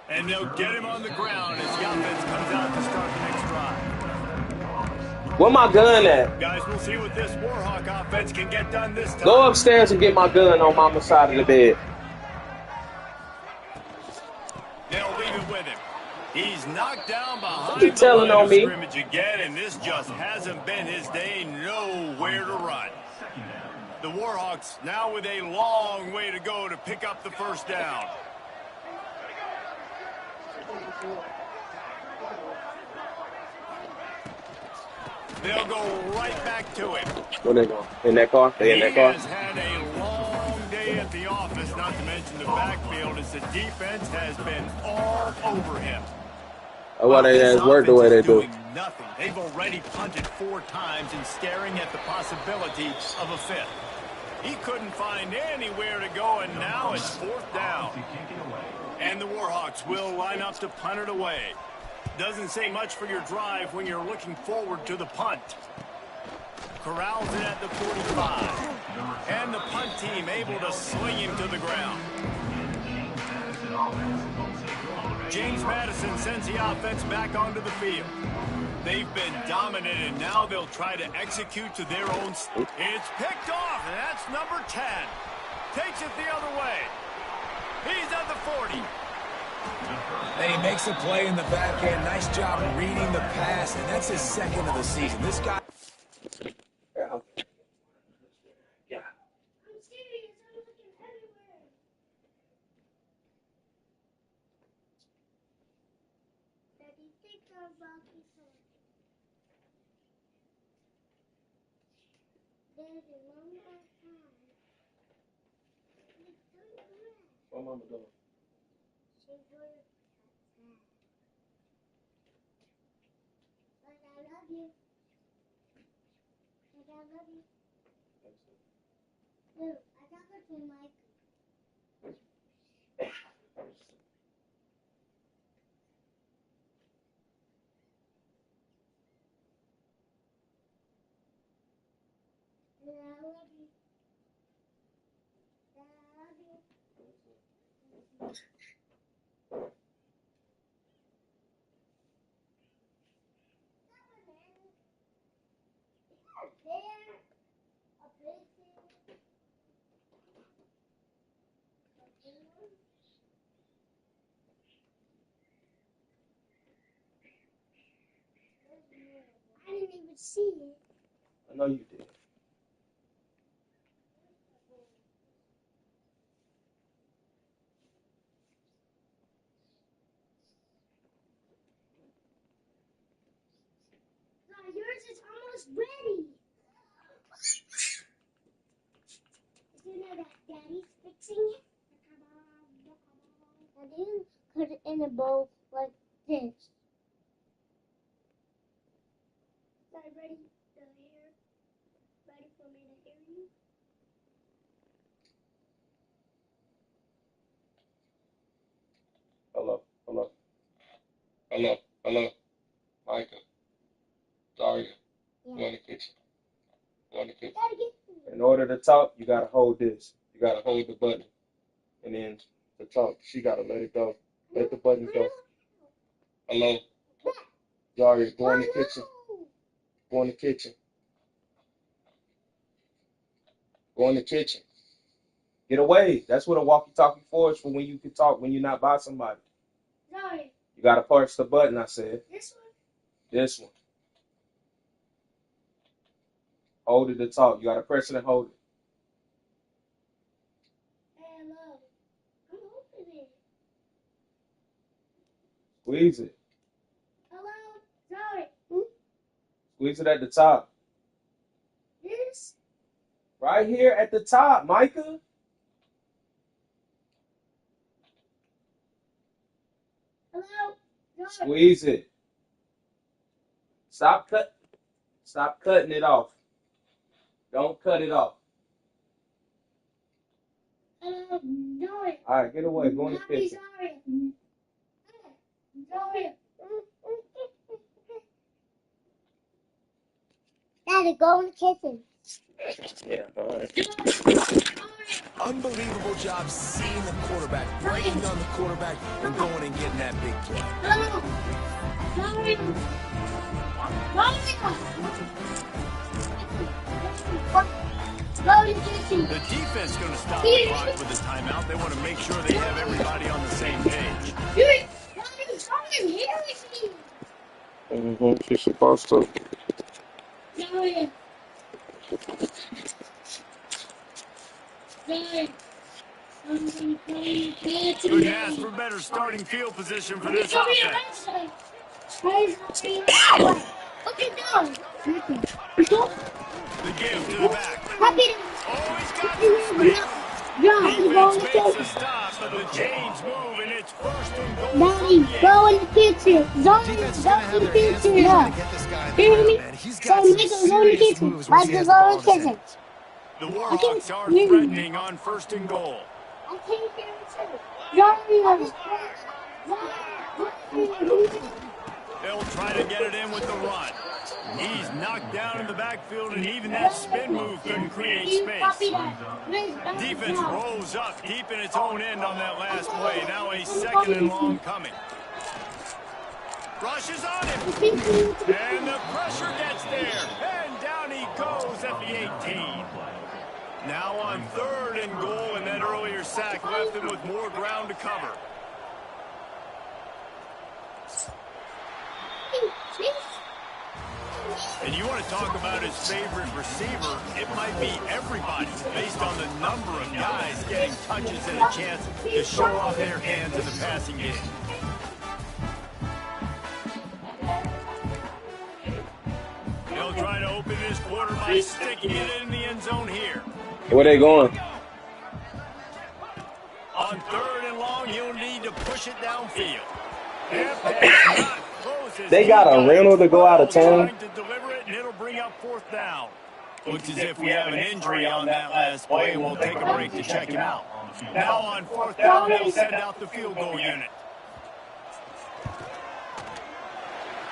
And they'll get him on the ground as the offense comes out to start the next drive. Where my gun at? Guys, we'll see what this Warhawk offense can get done this time. Go upstairs and get my gun on mama's side of the bed. They'll leave it with him. He's knocked down behind You the telling line on of me? scrimmage again, and this just hasn't been his day. Nowhere to run. The Warhawks now with a long way to go to pick up the first down. They'll go right back to him. Where they going? In that car? They in that He car? has had a long day at the office, not to mention the backfield, as the defense has been all over him. That's why they This ass work the way offense they is do. doing nothing. They've already punted 4 times and staring at the possibility of a 5th. He couldn't find anywhere to go, and now it's 4th down. And the Warhawks will line up to punt it away. Doesn't say much for your drive when you're looking forward to the punt. Corrals it at the 45. And the punt team able to swing him to the ground. James Madison sends the offense back onto the field. They've been dominant, and now they'll try to execute to their own. It's picked off, and that's number 10. Takes it the other way. He's at the 40. And he makes a play in the back end. Nice job reading the pass, and that's his 2nd of the season. This guy. Yeah. I'm serious. I'm looking everywhere. Daddy, take our walkie-talkie. There's a long time. Where mama going? But I love you. But I love you. Look, I talk to Mike. And I love you. And I love you. I didn't even see it. I know you did. No, yours is almost ready. You know that Daddy's fixing it? I didn't put it in a bowl like this. Are you ready to hear? Ready for me to hear you? Hello. Hello. Micah. Daria. Yeah. Go in the kitchen. Gotta get In order to talk, you gotta hold this. You gotta hold the button. And then to talk, she gotta let it go. Let the button go. Hello. Daria, go in the kitchen. Go in the kitchen. Go in the kitchen. Get away. That's what a walkie-talkie for is for when you can talk when you're not by somebody. Sorry. You gotta punch the button, I said. This one? This one. Hold it to talk. You gotta press it and hold it. Hello. I'm opening it. Squeeze it. Hello? Sorry. Squeeze it at the top. This? Right here at the top, Micah. Hello? Sorry. Squeeze it. Stop cutting it off. Don't cut it off. Hello? Sorry. All right, get away. Go in the Happy kitchen. sorry. Sorry. Daddy, go in the kitchen. Yeah, all right. Unbelievable job seeing the quarterback, breaking on the quarterback, and going and getting that big play. Hello? Sorry. Go in the kitchen. The defense going to stop the clock with a timeout. They want to make sure they have everybody on the same page. She's supposed to. Sorry. Couldn't ask for better starting field position for this offense. Look at that. The give to the back. Happy. Oh, he's got some space. Defense makes a stop, but the chains move, and it's first and goal. Daddy, go in the kitchen. Defense is going to have their hands full trying to get this guy in the ground, man. He's got some serious moves when he has the ball in his hands. The Warhawks are threatening on first and goal. I can't hear it. They'll try to get it in with the run. He's knocked down in the backfield, and even that spin move couldn't create space. Defense rolls up deep in its own end on that last play. Now a second and long coming. Rushes on him. And the pressure gets there. And down he goes at the 18. Now on third and goal, and that earlier sack left him with more ground to cover. And you want to talk about his favorite receiver, it might be everybody based on the number of guys getting touches and a chance to show off their hands in the passing game. They'll try to open this quarter by sticking it in the end zone here. Where they going? On third and long, he'll need to push it downfield. That pass not close as They got a rental to go out of town. trying to deliver it, and it'll bring up fourth down. Looks as if we have an injury on that last play, and we'll take a break to check him out. Now on fourth down, they'll send out the field goal unit.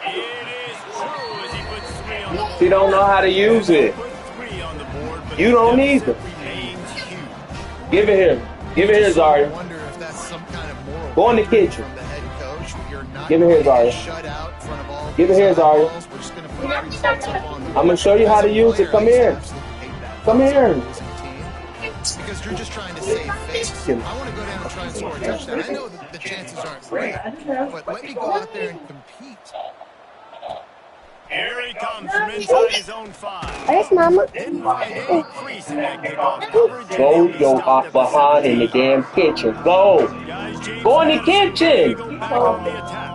It is true as he puts 3 on the board. She don't know how to use it. Put 3 on the board, but You the don't deficit either. remains huge. Give it here. Give it here, I Zaria. wonder if that's some kind of moral Go in the victory kitchen. from the head coach. You're not Give it here, going to Zaria. get shut out in front of all Give it these here, Zaria. eyeballs. We're just going to put 3 points up on the I'm gonna show you how to use it. Come here. Come here. Because you're just trying to save face. I want to go down and try and score a touchdown. I know that the chances aren't great, but let me go out there and compete. Here he comes from inside his own 5. Where's Mama? Didn't find any crease in that kickoff coverage. Go your hop behind in the damn kitchen. Go. Go in the kitchen. Go back on the attack.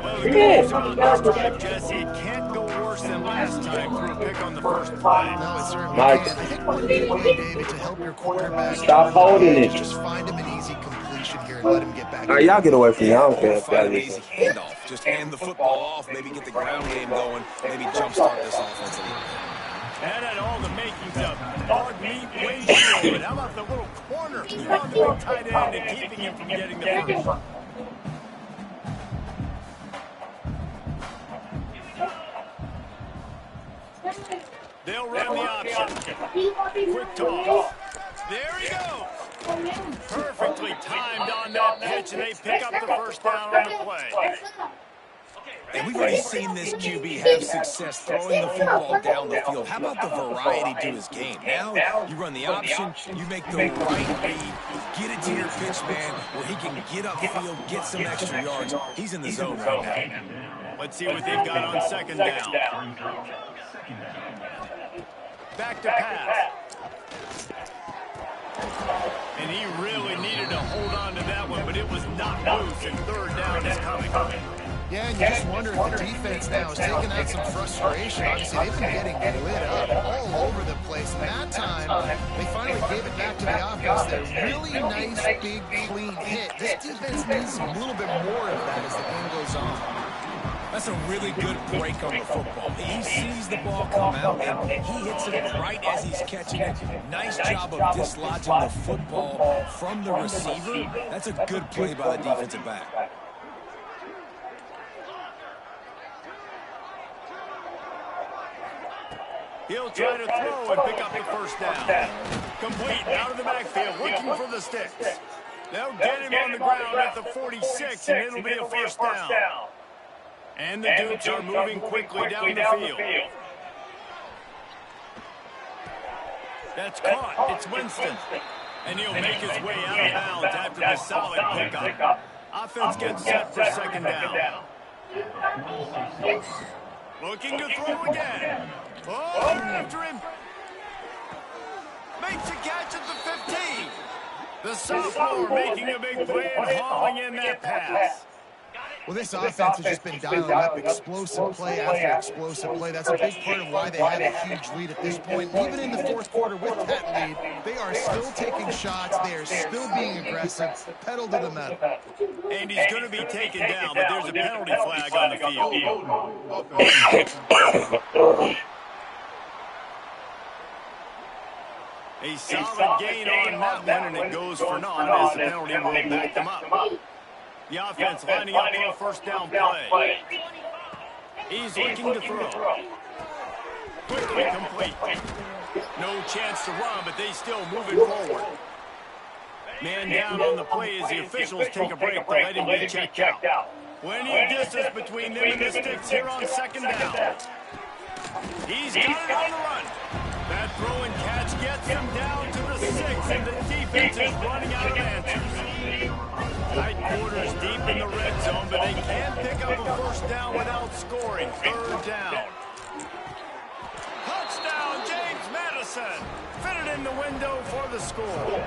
Well, the Yeah. goals on this drive, Jesse. It can't go worse than last time through a pick on the first play. No, it certainly Mike. can. I think one big way, David, to help your quarterback Stop holding it. just find him an easy completion here and let him get back. All right, y'all get away from me. I don't care Or if find y'all an easy listen. handoff. Just hand the football off, maybe get the ground game going, maybe jumpstart this offense a little bit. That had all the makings of dog meat ratio. But how about the little corner on the big tight end and keeping him from getting the first? They'll run the option. Quick toss. There he goes. Perfectly timed on that pitch, and they pick up the first down on the play. And we've already seen this QB have success throwing the football down the field. How about the variety to his game? Now you run the option, you make the right read, get it to your pitch man where he can get upfield, get some extra yards. He's in the zone right now. Let's see what they've got on second down. Back to pass. And he really needed to hold on to that one, but it was not loose, and third down is coming. Yeah, and you just wonder if the defense now is taking out some frustration. Obviously, they've been getting lit up all over the place. And that time, they finally gave it back to the offense. That really nice, big, clean hit. This defense needs a little bit more of that as the game goes on. That's a really good break on the football. He sees the ball come out, and he hits it right as he's catching it. Nice job of dislodging the football from the receiver. That's a good play by the defensive back. He'll try to throw and pick up the first down. Complete out of the backfield, looking for the sticks. They'll get him on the ground at the 46, and it'll be a first down. And the Dukes are moving quickly down the field. That's caught. It's Winston. And he'll make his way out of bounds after the solid pickup. Offense gets set for second down. Looking to throw again. Oh, after him. Makes a catch at the 15. The sophomore making a big play and hauling in that pass. Well, this offense has just been dialing up explosive play after explosive play. That's a big part of why they have a huge lead at this point. Even in the fourth quarter with that lead, they are still taking shots. They are still being aggressive. Pedal to the metal. And he's going to be taken down, but there's a penalty flag on the field. A solid gain on that one, and it goes for naught as the penalty will back them up. The offense lining up for a first down play. He's looking to throw. Quickly complete. No chance to run, but they still moving forward. Man down on the play as the officials take a break to let him be checked out. Plenty of distance between them and the sticks here on second down. He's got it on the run. That throw and catch gets him down to the 6, and the defense is running out of answers. Tight quarters deep in the red zone, but they can't pick up a first down without scoring. Third down. Touchdown, James Madison. Fitted in the window for the score.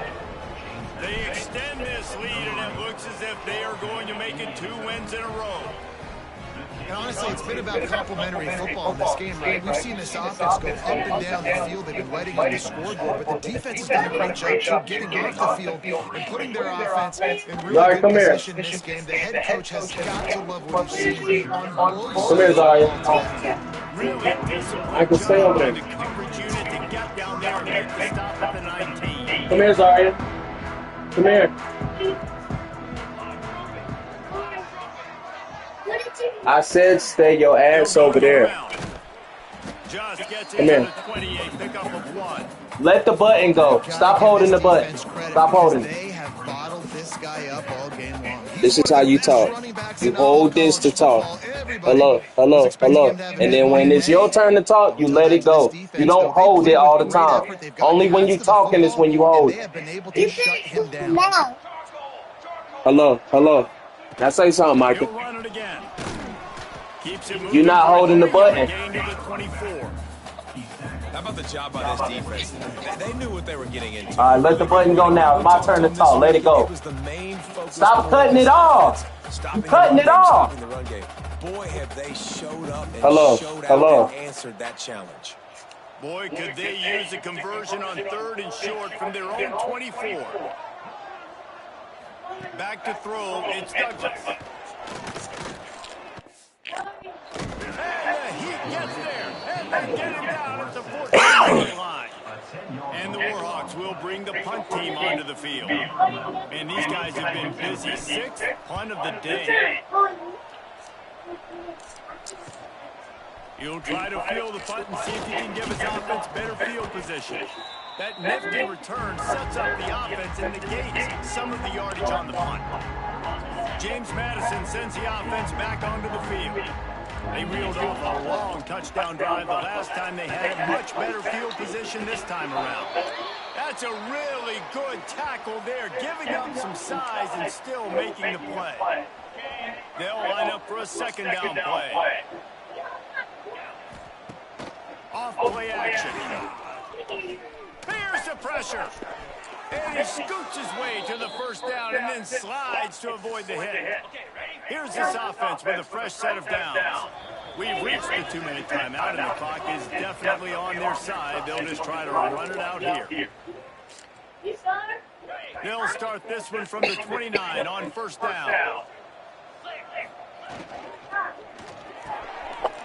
They extend this lead, and it looks as if they are going to make it 2 wins in a row. And honestly, it's been about complementary football in this game, right? We've seen this offense go up and down the field. They've been letting on the scoreboard, but the defense has done a great job getting off the field and putting their offense in really good position in this game. The head coach has got to love what he's seen on both sides. Really disciplined. I can stay over there. The coverage unit to get down there and make the stop at the 19. Come here, Zaria. Come here. I said stay your ass over there. Just gets Come here. 28, pick up of 1. Let the button go. Stop holding the button. Stop holding. They have bottled this guy up all game long. This is how you talk. You hold this to talk. Hello, hello, hello. And then when it's your turn to talk, you let it go. You don't hold it all the time. Only when you're talking is when you hold it. Hello, hello. Now say something, Michael. You're not holding the button. How about the job by this defense? They knew what they were getting into. All right, let the button go now. It's my turn to talk. Let it go. Stop cutting it off. You're cutting it off. Boy, have they showed up and showed hello. out and answered that challenge. Boy, could they use a conversion on 3rd and short from their own 24. Back to throw, it's Douglas. And the Heat gets there, and they get him down at the 14-yard line. And the Warhawks will bring the punt team onto the field. And these guys have been busy. 6th punt of the day. He'll try to field the punt and see if he can give his offense better field position. That nifty return sets up the offense and negates some of the yardage on the punt. James Madison sends the offense back onto the field. They reeled off a long touchdown drive the last time they had much better field position this time around. That's a really good tackle there, giving up some size and still making the play. They'll line up for a second down play. Off play action. Here's the pressure. And he scoots his way to the first down and then slides to avoid the hit. Here's this offense with a fresh set of downs. We've reached the 2-minute timeout, and the clock is definitely on their side. They'll just try to run it out here. They'll start this one from the 29 on first down.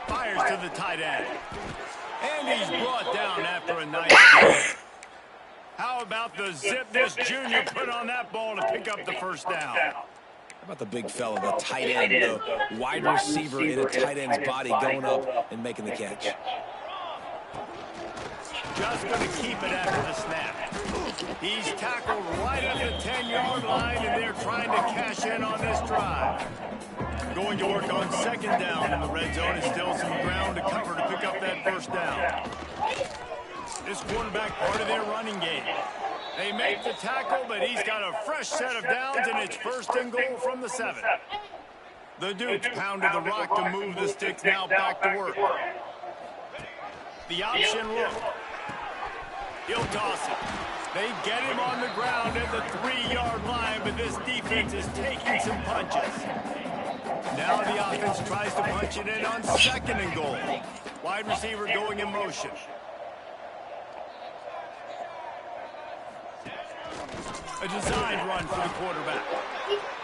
Fires to the tight end. And he's brought down after a nice run. How about the zip this junior put on that ball to pick up the first down? How about the big fella, the tight end, the wide receiver in a tight end's body going up and making the catch? Just going to keep it after the snap. He's tackled right at the 10-yard line, and they're trying to cash in on this drive. Going to work on second down in the red zone. Is still some ground to cover to pick up that first down. This quarterback part of their running game. They make the tackle, but he's got a fresh set of downs, and it's first and goal from the 7. The Dukes pounded the rock to move the sticks, now back to work. The option look. He'll toss it. They get him on the ground at the 3-yard line, but this defense is taking some punches. Now the offense tries to punch it in on second and goal. Wide receiver going in motion. A designed run for the quarterback.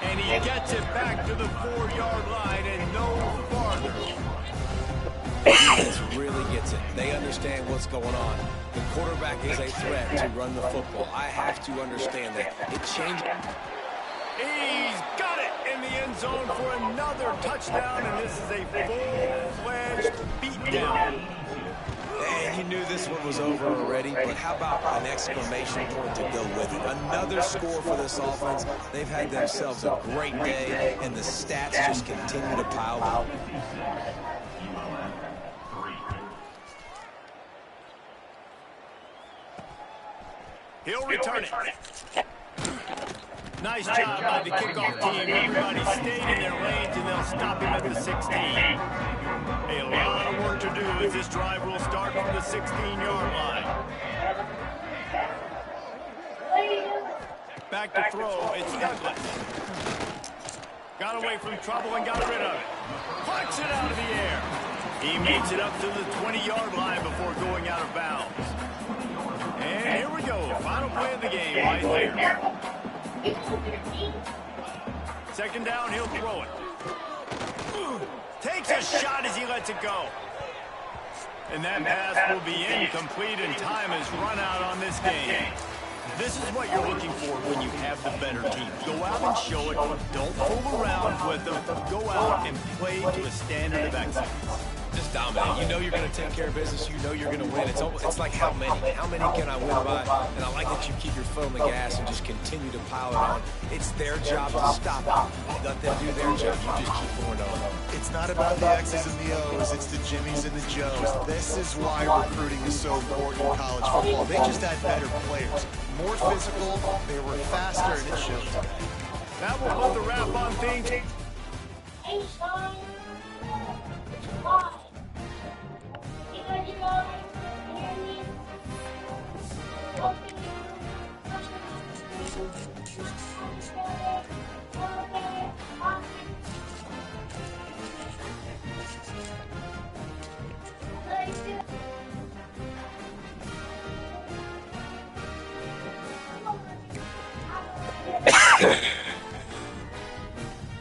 And he gets it back to the 4-yard line and no farther. Defense really gets it. They understand what's going on. The quarterback is a threat to run the football. I have to understand that. It changes. He's got it in the end zone for another touchdown, and this is a full-fledged beatdown. And you knew this one was over already, but how about an exclamation point to go with it? Another score for this offense. They've had themselves a great day, and the stats just continue to pile up. He'll return it. Nice job by the kickoff team. Everybody stayed in their lanes, and they'll stop him at the 16. A lot of work to do as this drive will start from the 16-yard line. Back to throw. It's Douglas. Got away from trouble and got rid of it. Punts it out of the air. He makes it up to the 20-yard line before going out of bounds. And here we go. Final play of the game right there. Second down, he'll throw it. Takes a shot as he lets it go. And that pass will be incomplete, and time has run out on this game. This is what you're looking for when you have the better team. Go out and show it. Don't fool around with them. Go out and play to a standard of excellence. Just dominate. You know you're going to take care of business. You know you're going to win. It's like how many? How many can I win by? And I like that you keep your foot on the gas and just continue to pile it on. It's their job to stop it. Let them do their job. You just keep pouring on. It's not about the X's and the O's. It's the Jimmies and the Joes. This is why recruiting is so important in college football. They just had better players. More physical. They were faster, and it showed today. That will put the wrap on things.